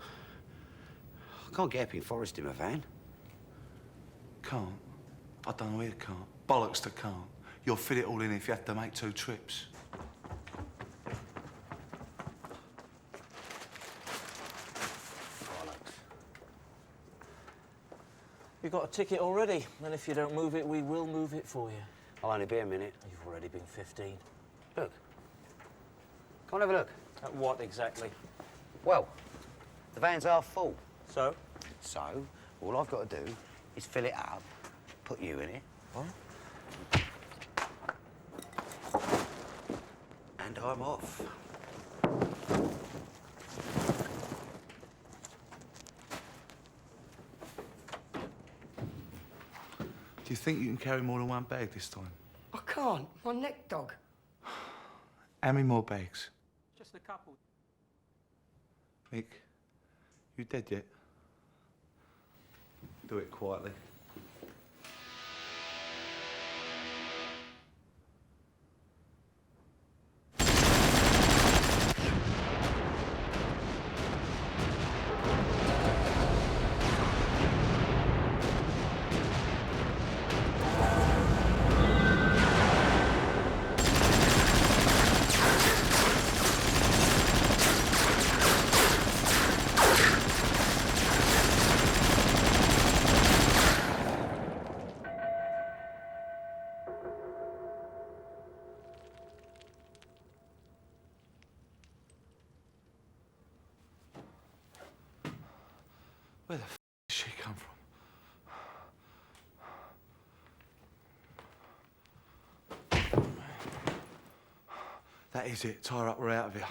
I can't get up in Forest in my van. Can't? I don't know where you can't. Bollocks to can't. You'll fit it all in if you have to make 2 trips. You've got a ticket already, and if you don't move it, we will move it for you. I'll only be a minute. You've already been 15. Look. Come on, have a look. At what exactly? Well, the van's half full. So? So, all I've got to do is fill it up, put you in it. What? And I'm off. Do you think you can carry more than 1 bag this time? I can't. My neck dog. How many more bags? Just a couple. Mick, you dead yet? Do it quietly. Where the f That is it. Tie her up, we're out of here.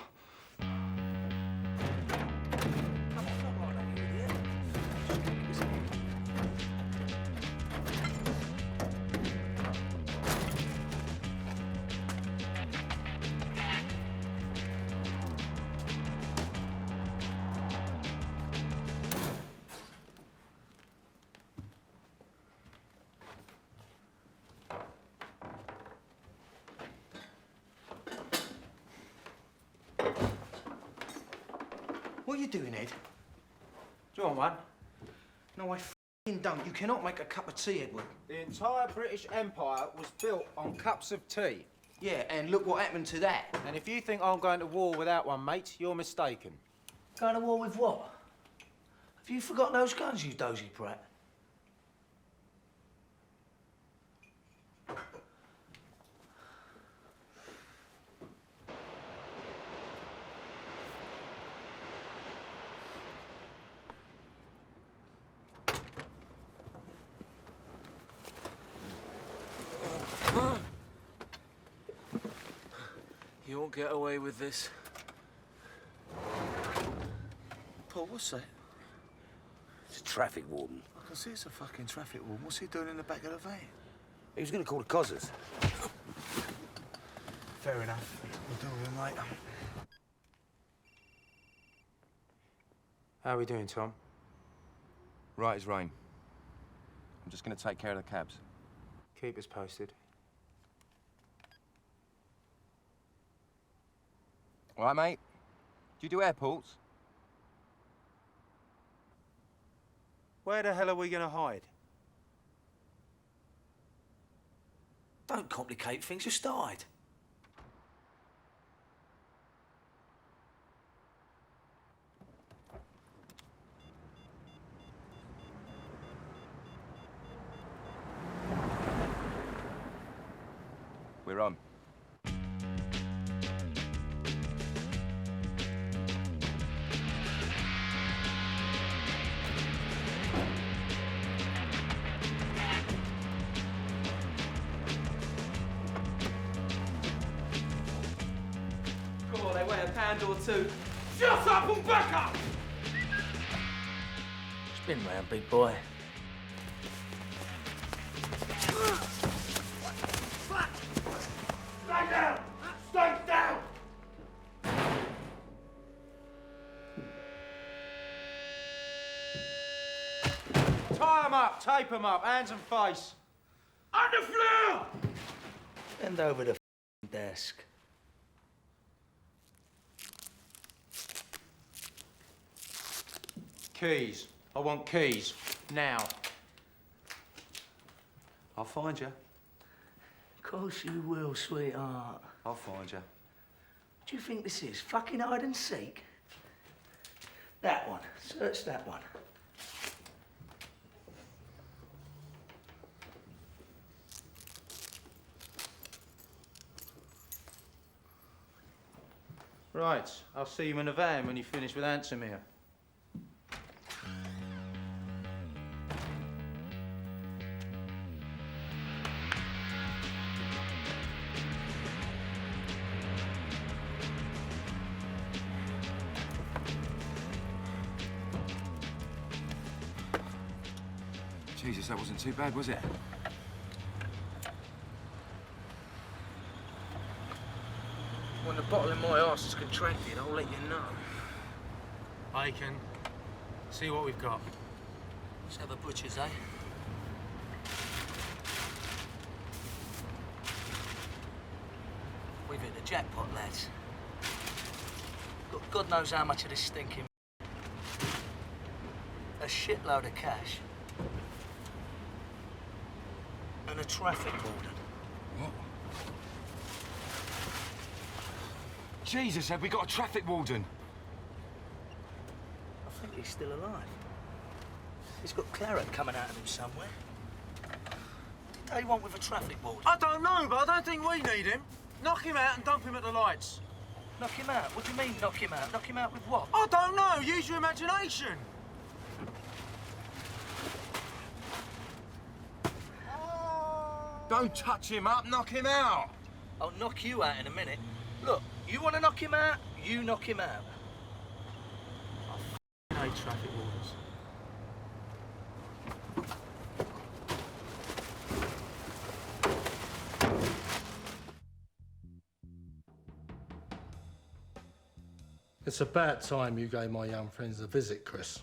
What are you doing, Ed? Do you want one? No, I f***ing don't. You cannot make a cup of tea, Edward. The entire British Empire was built on cups of tea. Yeah, and look what happened to that. And if you think I'm going to war without one, mate, you're mistaken. Going to war with what? Have you forgotten those guns, you dozy prat? You won't get away with this. Paul, what's that? It's a traffic warden. I can see it's a fucking traffic warden. What's he doing in the back of the van? He was going to call the cozzers. Fair enough. We'll deal with him later. How are we doing, Tom? Right as rain. I'm just going to take care of the cabs. Keep us posted. All right, mate? Do you do airports? Where the hell are we going to hide? Don't complicate things, just hide. We're on. Come on, they weigh a pound or two. Shut up and back up! Spin round, big boy. Stay down! Stay down! Tie 'em up, tape 'em up, hands and face. On the floor! Bend over the desk. Keys. I want keys. Now. I'll find you. Of course you will, sweetheart. I'll find you. What do you think this is? Fucking hide and seek? That one. Search that one. Right. I'll see you in the van when you finish with Antomir. Jesus, that wasn't too bad, was it? When the bottle in my arse is contracted, I'll let you know. Bacon. See what we've got. Let's have a butcher's, eh? We've hit the jackpot, lads. God knows how much of this stinking... A shitload of cash. And a traffic warden. What? Jesus, have we got a traffic warden? I think he's still alive. He's got claret coming out of him somewhere. What did they want with a traffic warden? I don't know, but I don't think we need him. Knock him out and dump him at the lights. Knock him out? What do you mean, knock him out? Knock him out with what? I don't know. Use your imagination. Don't touch him up, knock him out. I'll knock you out in a minute. Look, you want to knock him out, you knock him out. I hate traffic wardens. It's about time you gave my young friends a visit, Chris.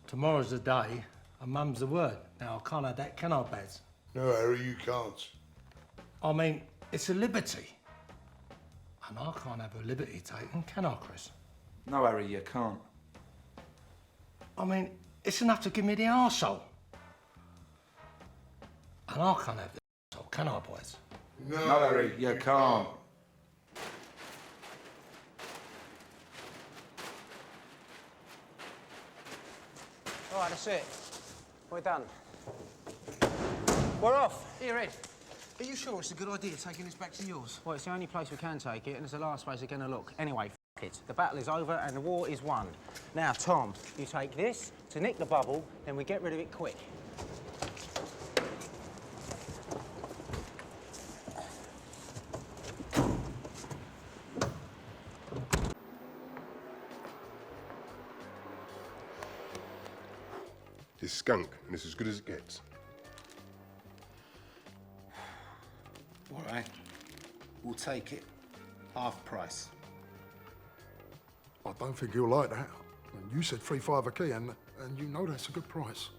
Tomorrow's the day, and Mum's the word. Now, I can't have that, can I, Baz? No, Harry, you can't. I mean, it's a liberty. And I can't have a liberty taken, can I, Chris? No, Harry, you can't. I mean, it's enough to give me the arsehole. And I can't have the arsehole, can I, boys? No, Harry, you can't. All right, that's it. We're done. We're off. Here, Ed. Are you sure it's a good idea taking this back to yours? Well, it's the only place we can take it, and it's the last place we're going to look. Anyway, f it. The battle is over, and the war is won. Now, Tom, you take this to nick the bubble, then we get rid of it quick. This skunk, and it's as good as it gets. All right. We'll take it. Half price. I don't think he'll like that. And you said 3.5 a key, and you know that's a good price.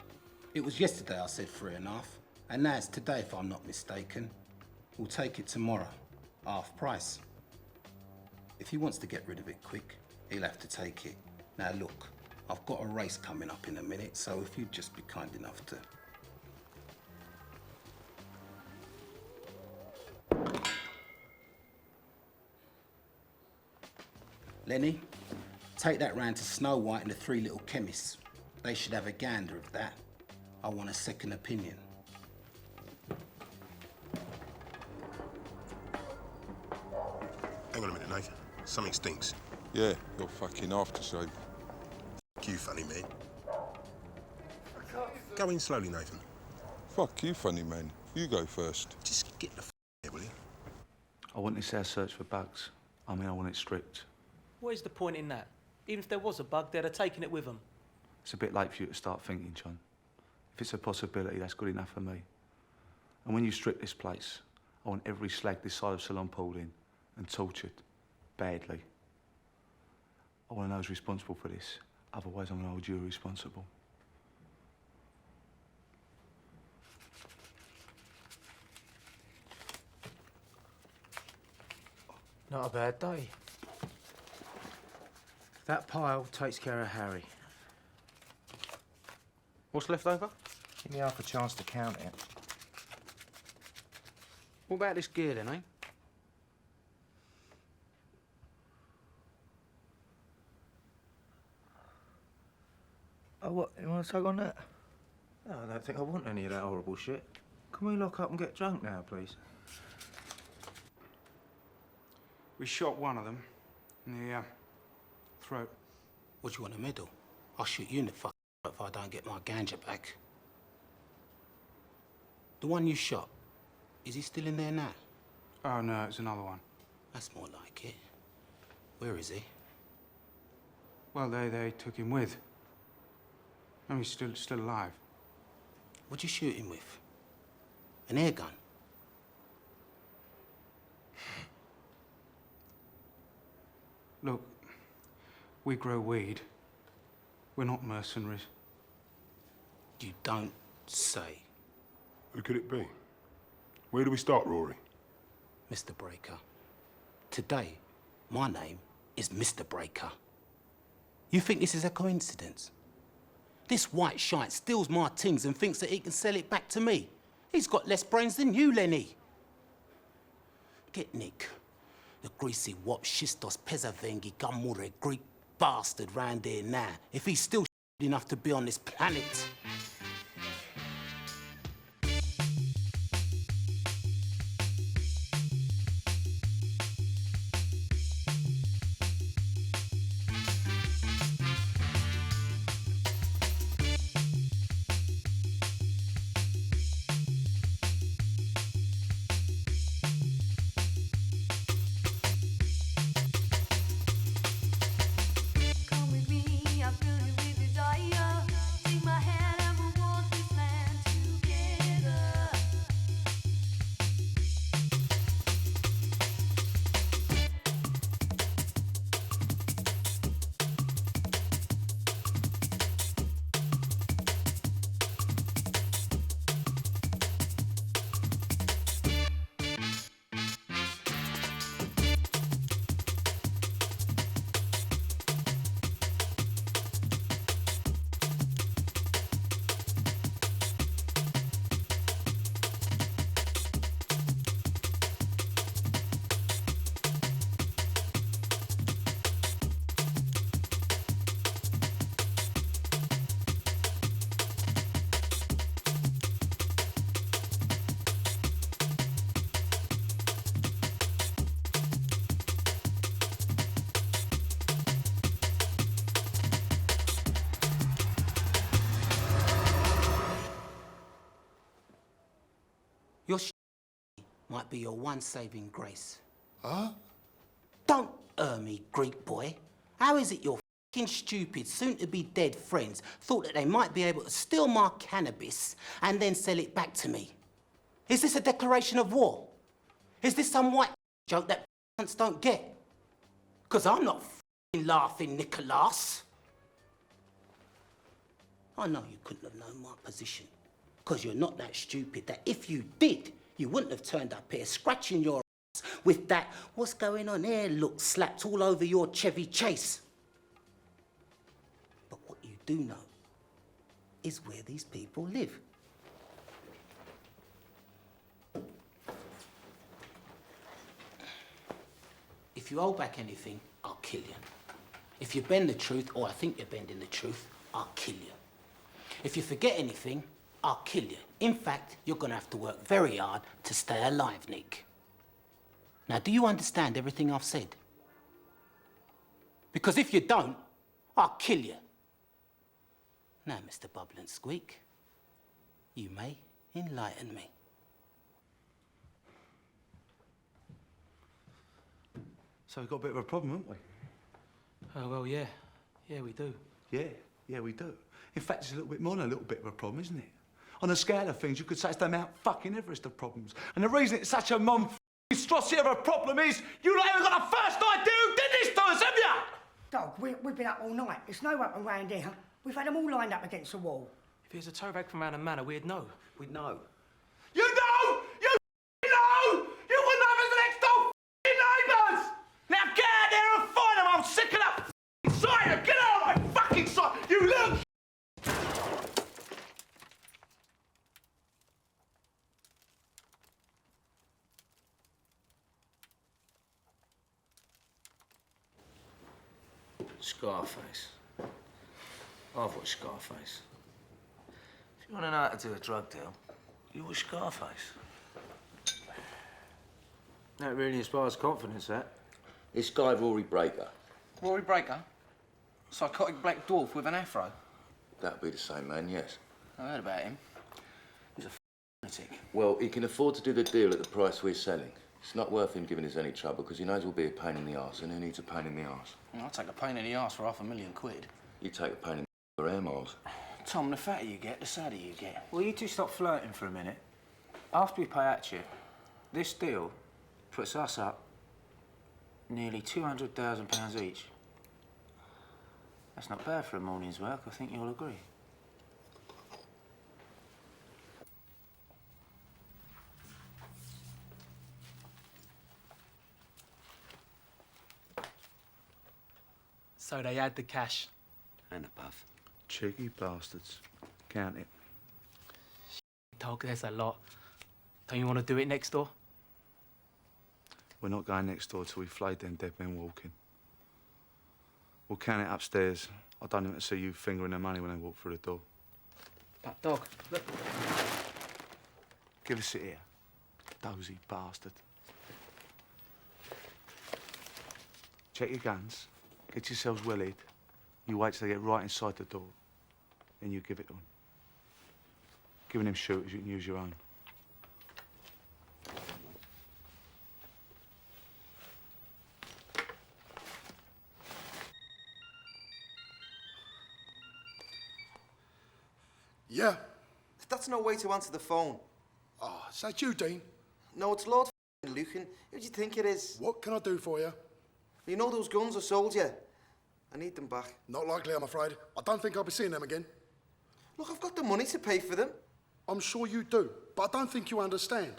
It was yesterday I said 3.5, and now it's today if I'm not mistaken. We'll take it tomorrow. Half price. If he wants to get rid of it quick, he'll have to take it. Now look, I've got a race coming up in a minute, so if you'd just be kind enough to... Lenny, take that round to Snow White and the Three Little Chemists. They should have a gander of that. I want a second opinion. Hang on a minute, Nathan. Something stinks. Yeah, your fucking aftershave. Fuck you, funny man. Go in slowly, Nathan. Fuck you, funny man. You go first. Just get the here, will you? I want this house searched for bugs. I mean, I want it stripped. What is the point in that? Even if there was a bug, they'd have taken it with them. It's a bit late for you to start thinking, John. If it's a possibility, that's good enough for me. And when you strip this place, I want every slag this side of Ceylon pulled in and tortured, badly. I want to know who's responsible for this. Otherwise, I'm going to hold you responsible. Not a bad day. That pile takes care of Harry. What's left over? Give me half a chance to count it. What about this gear then, eh? Oh, what? You want to tug on that? No, I don't think I want any of that horrible shit. Can we lock up and get drunk now, please? We shot one of them in the throat. What, do you want a medal? I'll shoot you in the fuck if I don't get my ganja back. The one you shot, is he still in there now? Oh, no, it's another one. That's more like it. Where is he? Well, they took him with. No, he's still alive. What'd you shoot him with? An air gun? Look, we grow weed. We're not mercenaries. You don't say. Who could it be? Where do we start, Rory? Mr. Breaker. Today, my name is Mr. Breaker. You think this is a coincidence? This white shite steals my things and thinks that he can sell it back to me. He's got less brains than you, Lenny. Get Nick, the greasy wop Schistos Pezavengi Gummure Greek bastard round here now, if he's still enough to be on this planet. might be your one saving grace. Huh? Don't me, Greek boy. How is it your f***ing stupid, soon-to-be dead friends thought that they might be able to steal my cannabis and then sell it back to me? Is this a declaration of war? Is this some white joke that cunts don't get? 'Cause I'm not f***ing laughing, Nicholas. I know you couldn't have known my position, 'cause you're not that stupid that if you did, you wouldn't have turned up here scratching your ass with that "what's going on here" look slapped all over your Chevy Chase. But what you do know is where these people live. If you hold back anything, I'll kill you. If you bend the truth, or I think you're bending the truth, I'll kill you. If you forget anything, I'll kill you. In fact, you're gonna have to work very hard to stay alive, Nick. Now, do you understand everything I've said? Because if you don't, I'll kill you. Now, Mr. Bubble and Squeak, you may enlighten me. So we've got a bit of a problem, haven't we? Oh, well, yeah. Yeah, we do. Yeah, we do. In fact, it's a little bit more than a little bit of a problem, isn't it? On a scale of things, you could say it's the Mount fucking Everest of problems. And the reason it's such a monstrosity of a problem is you lot haven't got the first idea who did this to us, have you? Dog, we've been up all night. There's no weapon round here. We've had them all lined up against the wall. If it was a tow bag from Anna Manor, we'd know. We'd know. You know! You know! You wouldn't have us next door neighbours! Now get out there and find them! I'm sick of that sight! Get out of my fucking sight! You little Scarface. I've watched Scarface. If you want to know how to do a drug deal, you watch Scarface. That really inspires confidence, that. This guy, Rory Breaker, Rory Breaker? Psychotic black dwarf with an afro? that'd be the same man, yes. I heard about him. He's a lunatic. Well, he can afford to do the deal at the price we're selling. It's not worth him giving us any trouble because he knows we'll be a pain in the arse, and who needs a pain in the arse? I'll take a pain in the arse for £500,000. You take a pain in the for air miles. Tom, the fatter you get, the sadder you get. Will you two stop flirting for a minute? After we pay Hatchet, this deal puts us up nearly £200,000 each. That's not bad for a morning's work, I think you'll agree. So they had the cash. And a puff. cheeky bastards. Count it. Dog, there's a lot. Don't you want to do it next door? We're not going next door till we've flayed them dead men walking. We'll count it upstairs. I don't want to see you fingering their money when they walk through the door. But, dog, look. Give us it here. Dozy bastard. Check your guns. Get yourselves well hid. You wait till they get right inside the door. Then you give it to them. Giving them shooters, you can use your own. Yeah. That's no way to answer the phone. Oh, is that you, Dean? No, it's Lord Lucan. Who do you think it is? What can I do for you? You know those guns I sold you? I need them back. Not likely, I'm afraid. I don't think I'll be seeing them again. Look, I've got the money to pay for them. I'm sure you do, but I don't think you understand.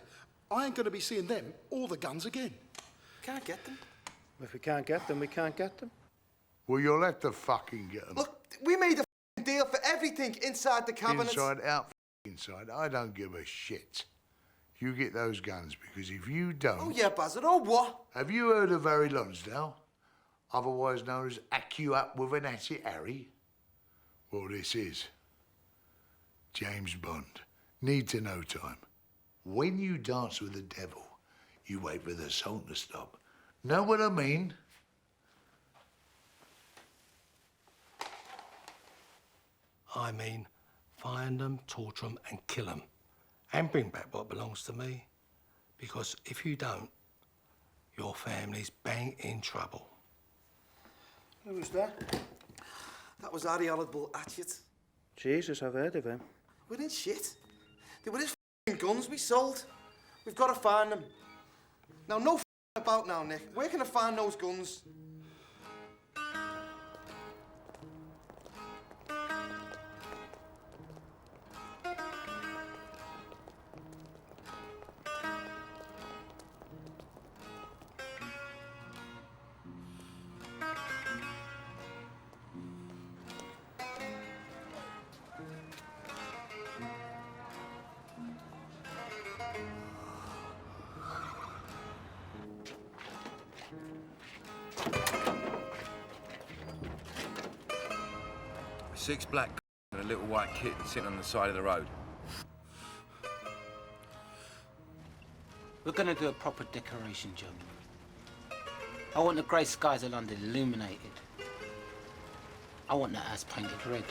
I ain't going to be seeing them or the guns again. Can't get them. If we can't get them, we can't get them. Well, you'll have to fucking get them. Look, we made a deal for everything inside the cabinet. Inside, out, inside. I don't give a shit. You get those guns, because if you don't... Oh, yeah, Basil. Oh, what? Have you heard of Harry Lonsdale? Otherwise known as Acu Up with an Hatchet Harry? Well, this is James Bond. Need to know time. When you dance with the devil, you wait for the song to stop. Know what I mean? I mean, find them, torture them, and kill them. And bring back what belongs to me. Because if you don't, your family's bang in trouble. Who was that? That was Harry Hollowbull Hatchet. Jesus, I've heard of him. We didn't shit. They were his guns we sold. We've got to find them. Now, no about now, Nick. Where can I find those guns? Six black and a little white kitten sitting on the side of the road. We're gonna do a proper decoration job. I want the grey skies of London illuminated. I want that house painted red.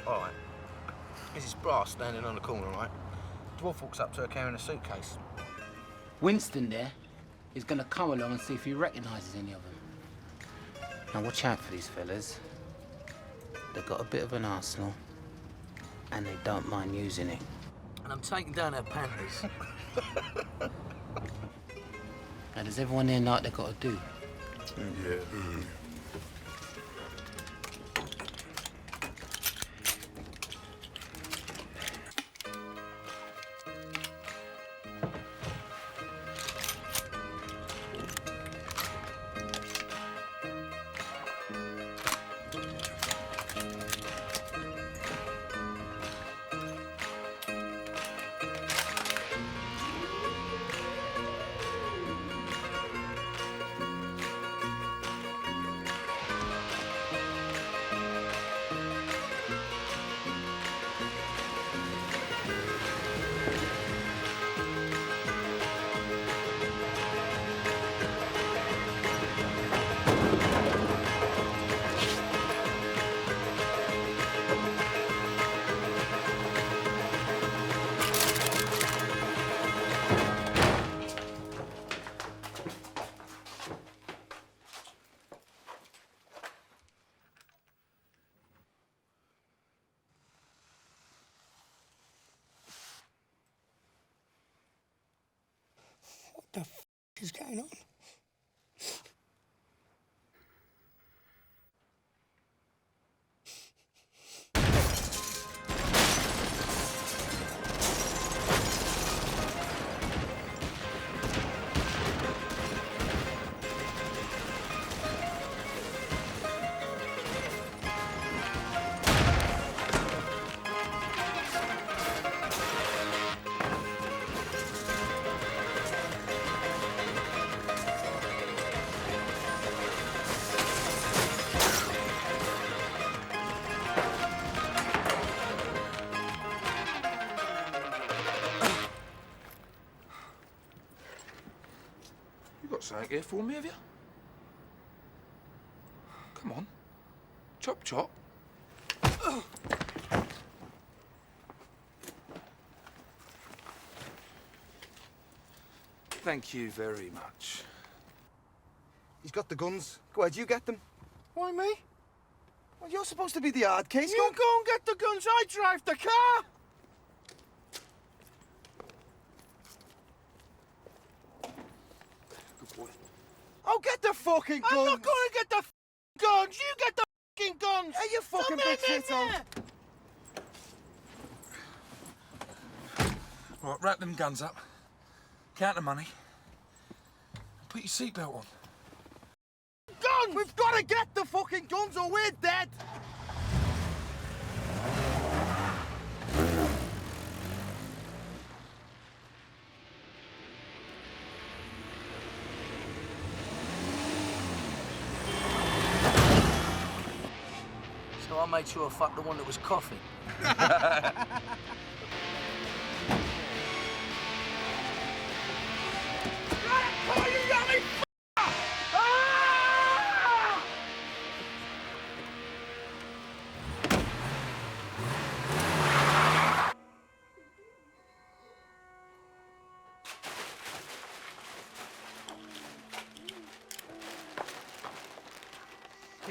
All right. Mrs. Brass standing on the corner, right? Dwarf walks up to her carrying a suitcase. Winston there is gonna come along and see if he recognises any of them. Now watch out for these fellas. They've got a bit of an arsenal and they don't mind using it. And I'm taking down her panties. Now does everyone there know what they've got to do? Yeah. What the f is going on? You got something here for me, have you? Come on. Chop, chop. Thank you very much. He's got the guns. Go ahead, you get them. Why me? Well, you're supposed to be the hard case. You go and get the guns. I drive the car. Good boy. Oh, get the fucking guns! I'm not going to get the guns. You get the fucking guns. Hey, you fucking big shithole. Right, wrap them guns up. Count the money. Put your seatbelt on. Guns! We've got to get the fucking guns or we're dead! So I made sure I fucked the one that was coughing.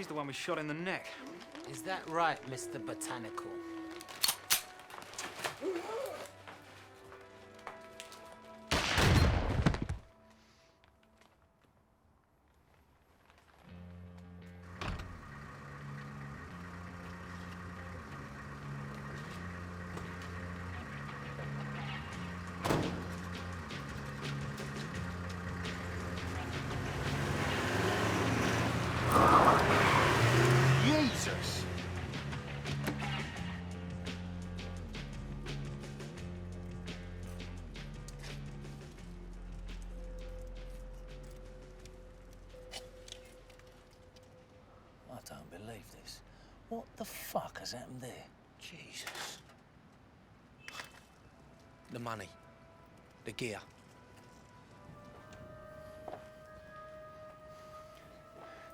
He's the one we shot in the neck. Is that right, Mr. Botanical? Jesus! I don't believe this. What the fuck has happened there? Jesus. The money. The gear.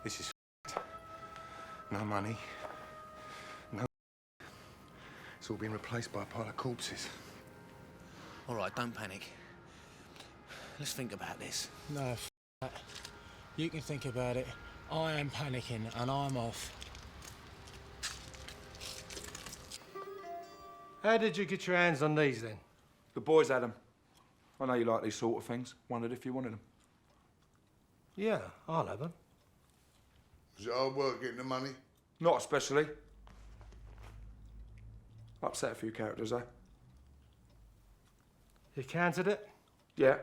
This is no money. No. It's all been replaced by a pile of corpses. All right, don't panic. Let's think about this. No, that. You can think about it. I am panicking and I'm off. How did you get your hands on these then? The boys had them. I know you like these sort of things. Wondered if you wanted them. Yeah, I'll have them. Was it hard work getting the money? Not especially. Upset a few characters, eh? You counted it? Yeah,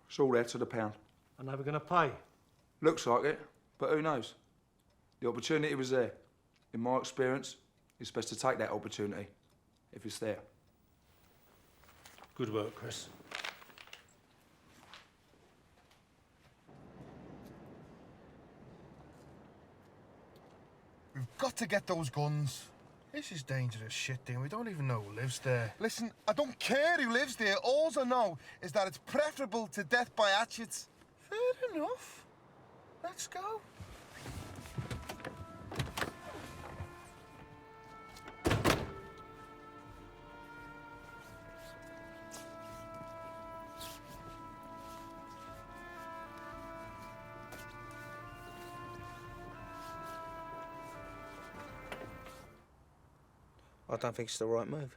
it's all there to the pound. I'm never going to pay. Looks like it, but who knows? The opportunity was there. In my experience, it's best to take that opportunity, if it's there. Good work, Chris. We've got to get those guns. This is dangerous shit, Dean. We don't even know who lives there. Listen, I don't care who lives there. All I know is that it's preferable to death by hatchets. Fair enough. Let's go. I don't think it's the right move.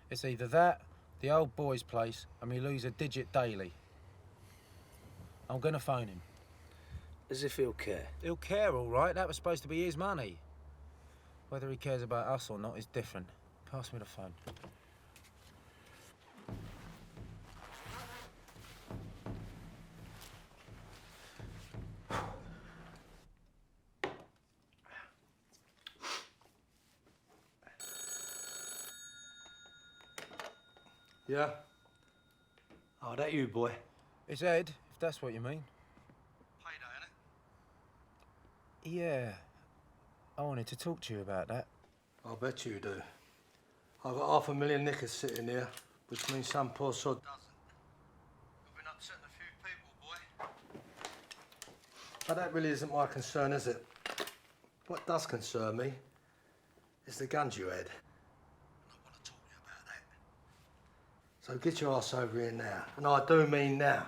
It's either that, the old boy's place, and we lose a digit daily. I'm gonna phone him. As if he'll care. He'll care, all right. That was supposed to be his money. Whether he cares about us or not is different. Pass me the phone. Yeah? Oh, that you, boy? It's Ed, if that's what you mean. Yeah. I wanted to talk to you about that. I bet you do. I've got $500,000 knickers sitting here, which means some poor sod doesn't. You've been upsetting a few people, boy. But that really isn't my concern, is it? What does concern me is the guns you had. So get your ass over here now. And I do mean now.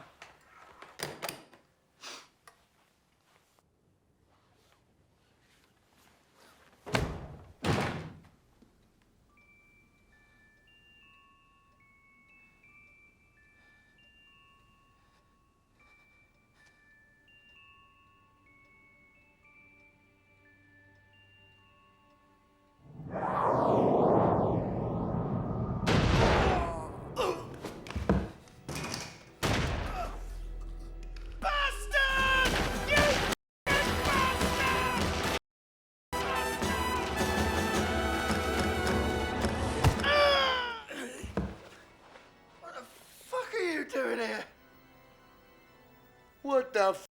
What the f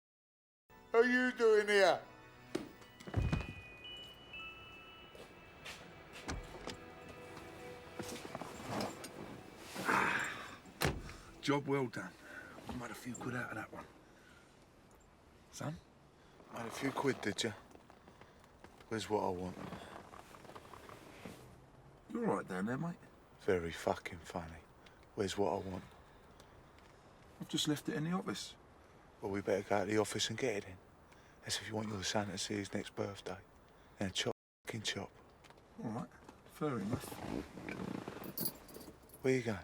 are you doing here? Job well done. Made a few quid out of that one. Son? Made a few quid, did you? Where's what I want? You all right down there, mate? Very fucking funny. Where's what I want? I've just left it in the office. Well, we better go to the office and get it in. That's if you want your son to see his next birthday. And chop, fucking chop. All right, fair enough. Where you going?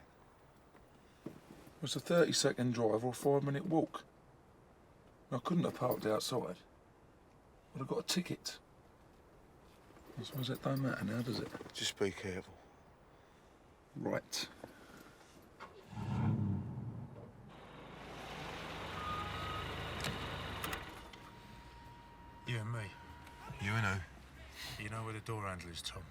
It's a 30-second drive or a 5-minute walk. I couldn't have parked outside. But I got a ticket. I suppose that don't matter now, does it? Just be careful. Right. You and me. You and who? You know where the door handle is, Tom.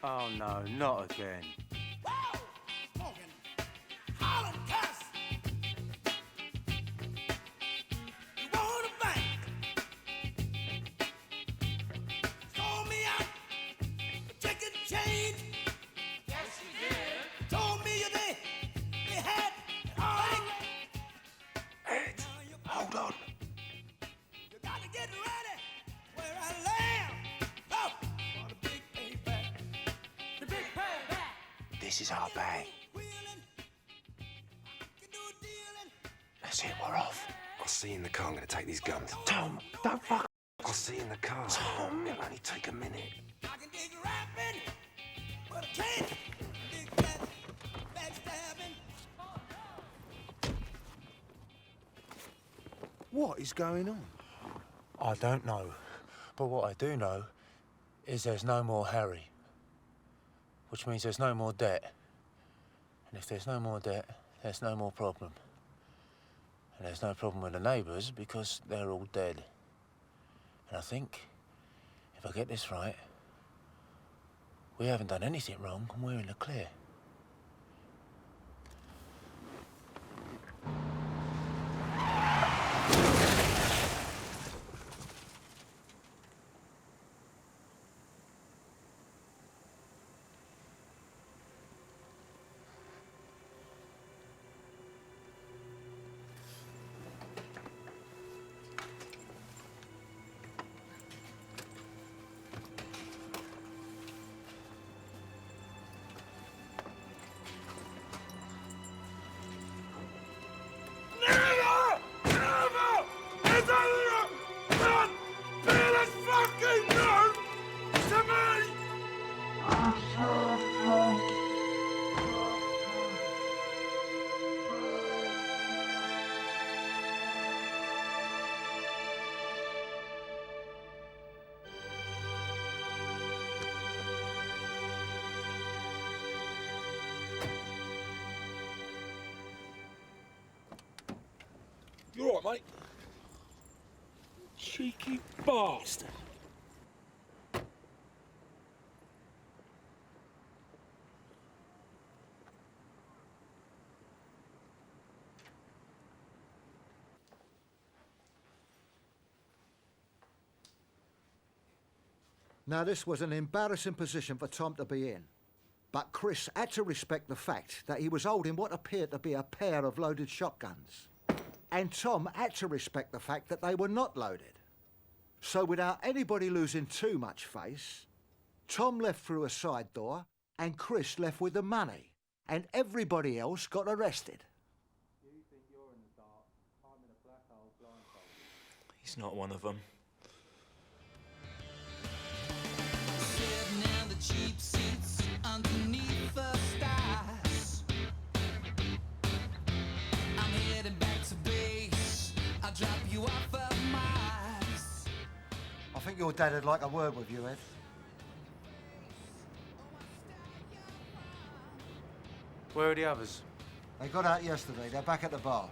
Oh no, not again. Hold on. This is our bag. That's it, we're off. I'll see you in the car. I'm gonna take these guns. Tom, don't fuck. I'll see you in the car. Tom. It'll only take a minute. What is going on? I don't know. But what I do know is there's no more Harry. Which means there's no more debt. And if there's no more debt, there's no more problem. And there's no problem with the neighbours because they're all dead. And I think, if I get this right, we haven't done anything wrong and we're in the clear. You all right, mate? Cheeky bastard. Now, this was an embarrassing position for Tom to be in. But Chris had to respect the fact that he was holding what appeared to be a pair of loaded shotguns. And Tom had to respect the fact that they were not loaded. So without anybody losing too much face, Tom left through a side door and Chris left with the money. And everybody else got arrested. He's not one of them. Cheap seats underneath the stars. I'm heading back to base. I'll drop you off of Mars. I think your dad would like a word with you, Ed. Where are the others? They got out yesterday. They're back at the bar.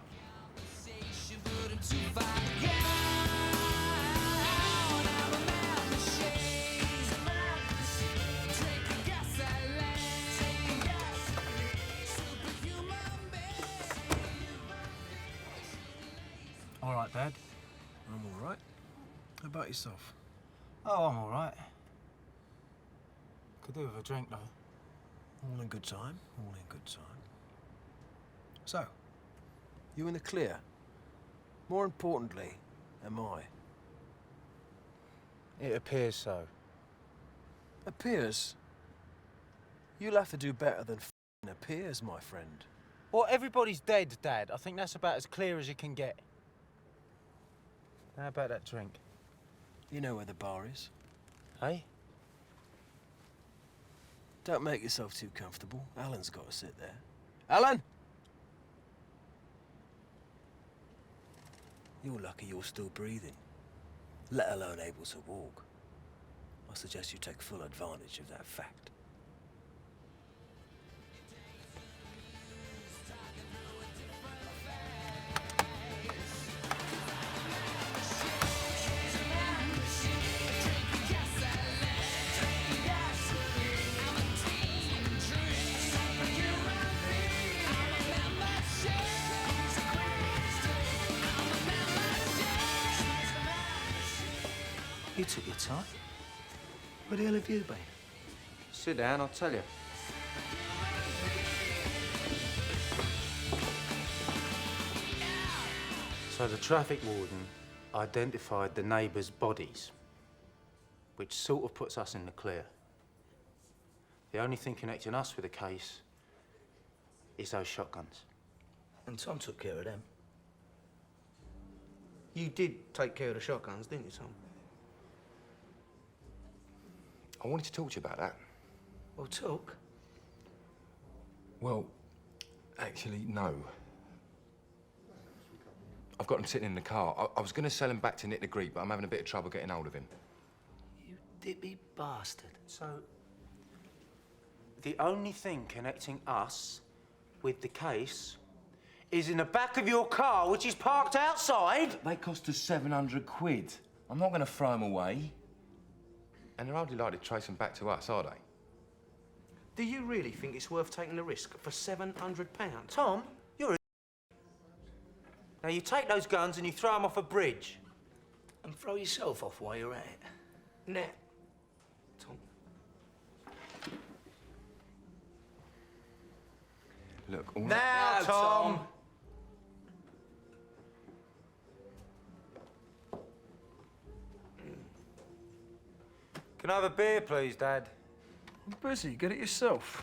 All right, Dad. I'm all right. How about yourself? Oh, I'm all right. Could do with a drink, though. All in good time. All in good time. So, you in the clear? More importantly, am I? It appears so. Appears? You'll have to do better than f***ing appears, my friend. Well, everybody's dead, Dad. I think that's about as clear as you can get. How about that drink? You know where the bar is. Hey? Don't make yourself too comfortable. Alan's got to sit there. Alan! You're lucky you're still breathing, let alone able to walk. I suggest you take full advantage of that fact. You took your time. Where the hell have you been? Sit down, I'll tell you. So the traffic warden identified the neighbours' bodies, which sort of puts us in the clear. The only thing connecting us with the case is those shotguns. And Tom took care of them. You did take care of the shotguns, didn't you, Tom? I wanted to talk to you about that. Well, talk. Well, actually, no. I've got them sitting in the car. I was going to sell them back to Nick the Greek, but I'm having a bit of trouble getting hold of him. You dippy bastard. So, the only thing connecting us with the case is in the back of your car, which is parked outside? They cost us 700 quid. I'm not going to throw them away. And they're hardly likely to trace them back to us, are they? Do you really think it's worth taking the risk for £700? Tom, you're a... Now, you take those guns and you throw them off a bridge. And throw yourself off while you're at it. Net. Tom. Look, all Now, Tom! Can I have a beer, please, Dad? I'm busy. Get it yourself.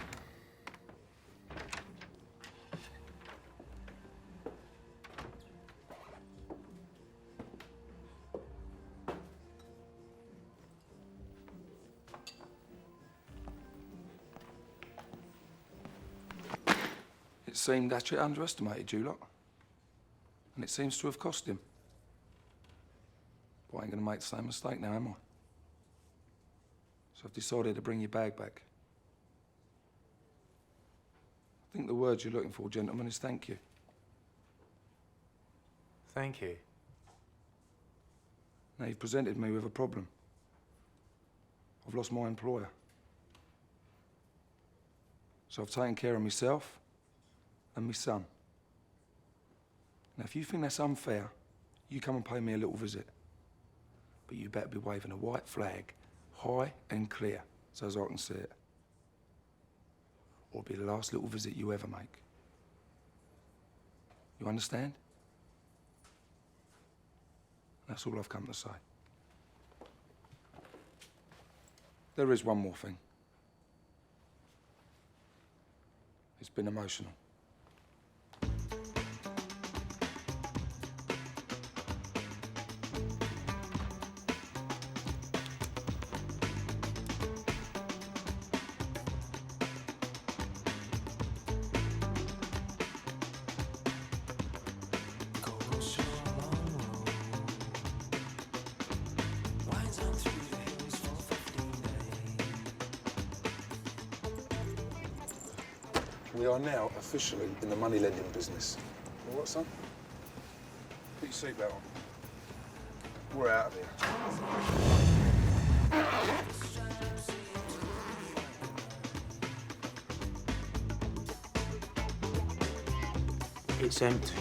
It seemed Hatchet underestimated you lot. And it seems to have cost him. But I ain't gonna make the same mistake now, am I? So I've decided to bring your bag back. I think the word you're looking for, gentlemen, is thank you. Thank you. Now, you've presented me with a problem. I've lost my employer. So I've taken care of myself and my son. Now, if you think that's unfair, you come and pay me a little visit. But you better be waving a white flag, high and clear, so as I can see it. Or it'll be the last little visit you ever make. You understand? That's all I've come to say. There is one more thing. It's been emotional. We are now officially in the money lending business. All right, son? Put your seatbelt on. We're out of here. It's empty.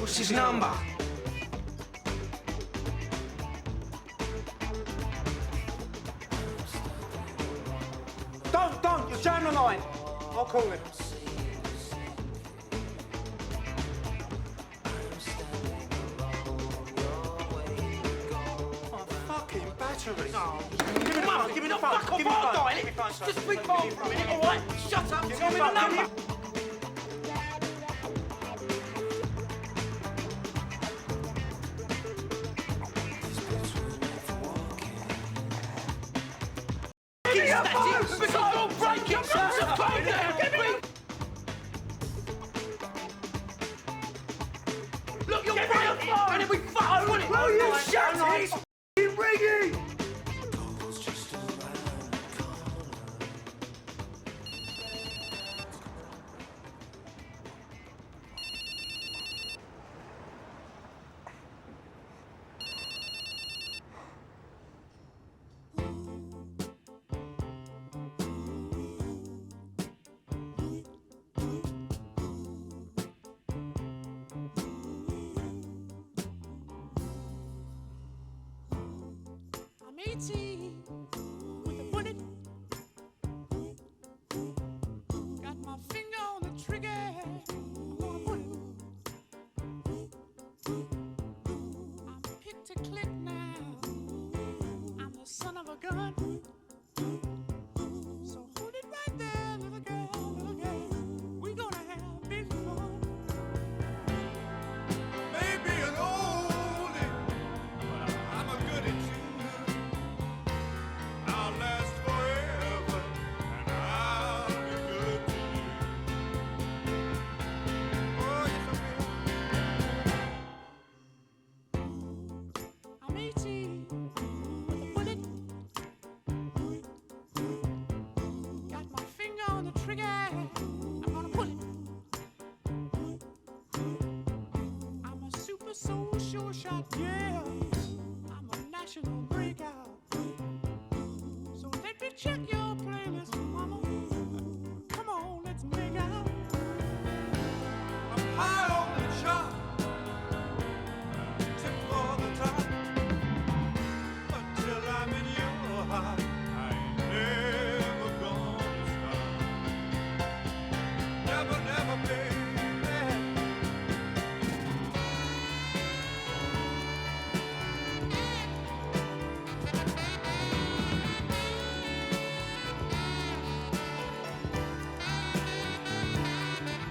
What's his number? Don't! You're jamming the line. I'll call him. Oh, fucking battery. Give me the phone. Give me the phone. Give me the phone. Dial it. Just speak phone for a minute, all right? Shut up. Tell me the number. Give me your phone! Because I'll break it! Shut the phone down! Give me... Look, you're right! And if we fuck, will it? Will you shut it? It's f***ing ringing! I'm 18 with a bullet. Got my finger on the trigger. I'm gonna put it. I'm picked to click now. I'm the son of a gun. So hold it right there, little girl, little girl. We gonna have big fun. Maybe an oldie, but I'm a goodie too. I'll last forever, and I'll be good to you. Oh, yes, I will. I'm 18 with a bullet. Got my finger on the trigger. I'm gonna pull it. I'm a super soul sure shot, yeah. I'm a national breakout. So let me check your playlist, mama. Come on, let's make out. I'm high on the chart, tip for the top. Until I'm in your heart, I ain't never gonna stop. Never, never, baby.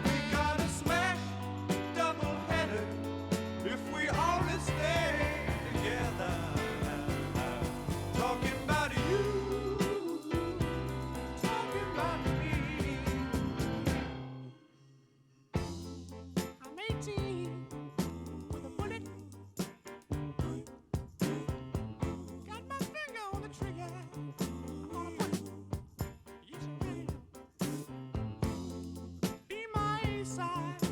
We gotta smash double-header if we only stay together. Talking about you, talking about me. I'm 18 with a bullet. Got my finger on the trigger. I'm gonna put it. Yes, I will. Be my side.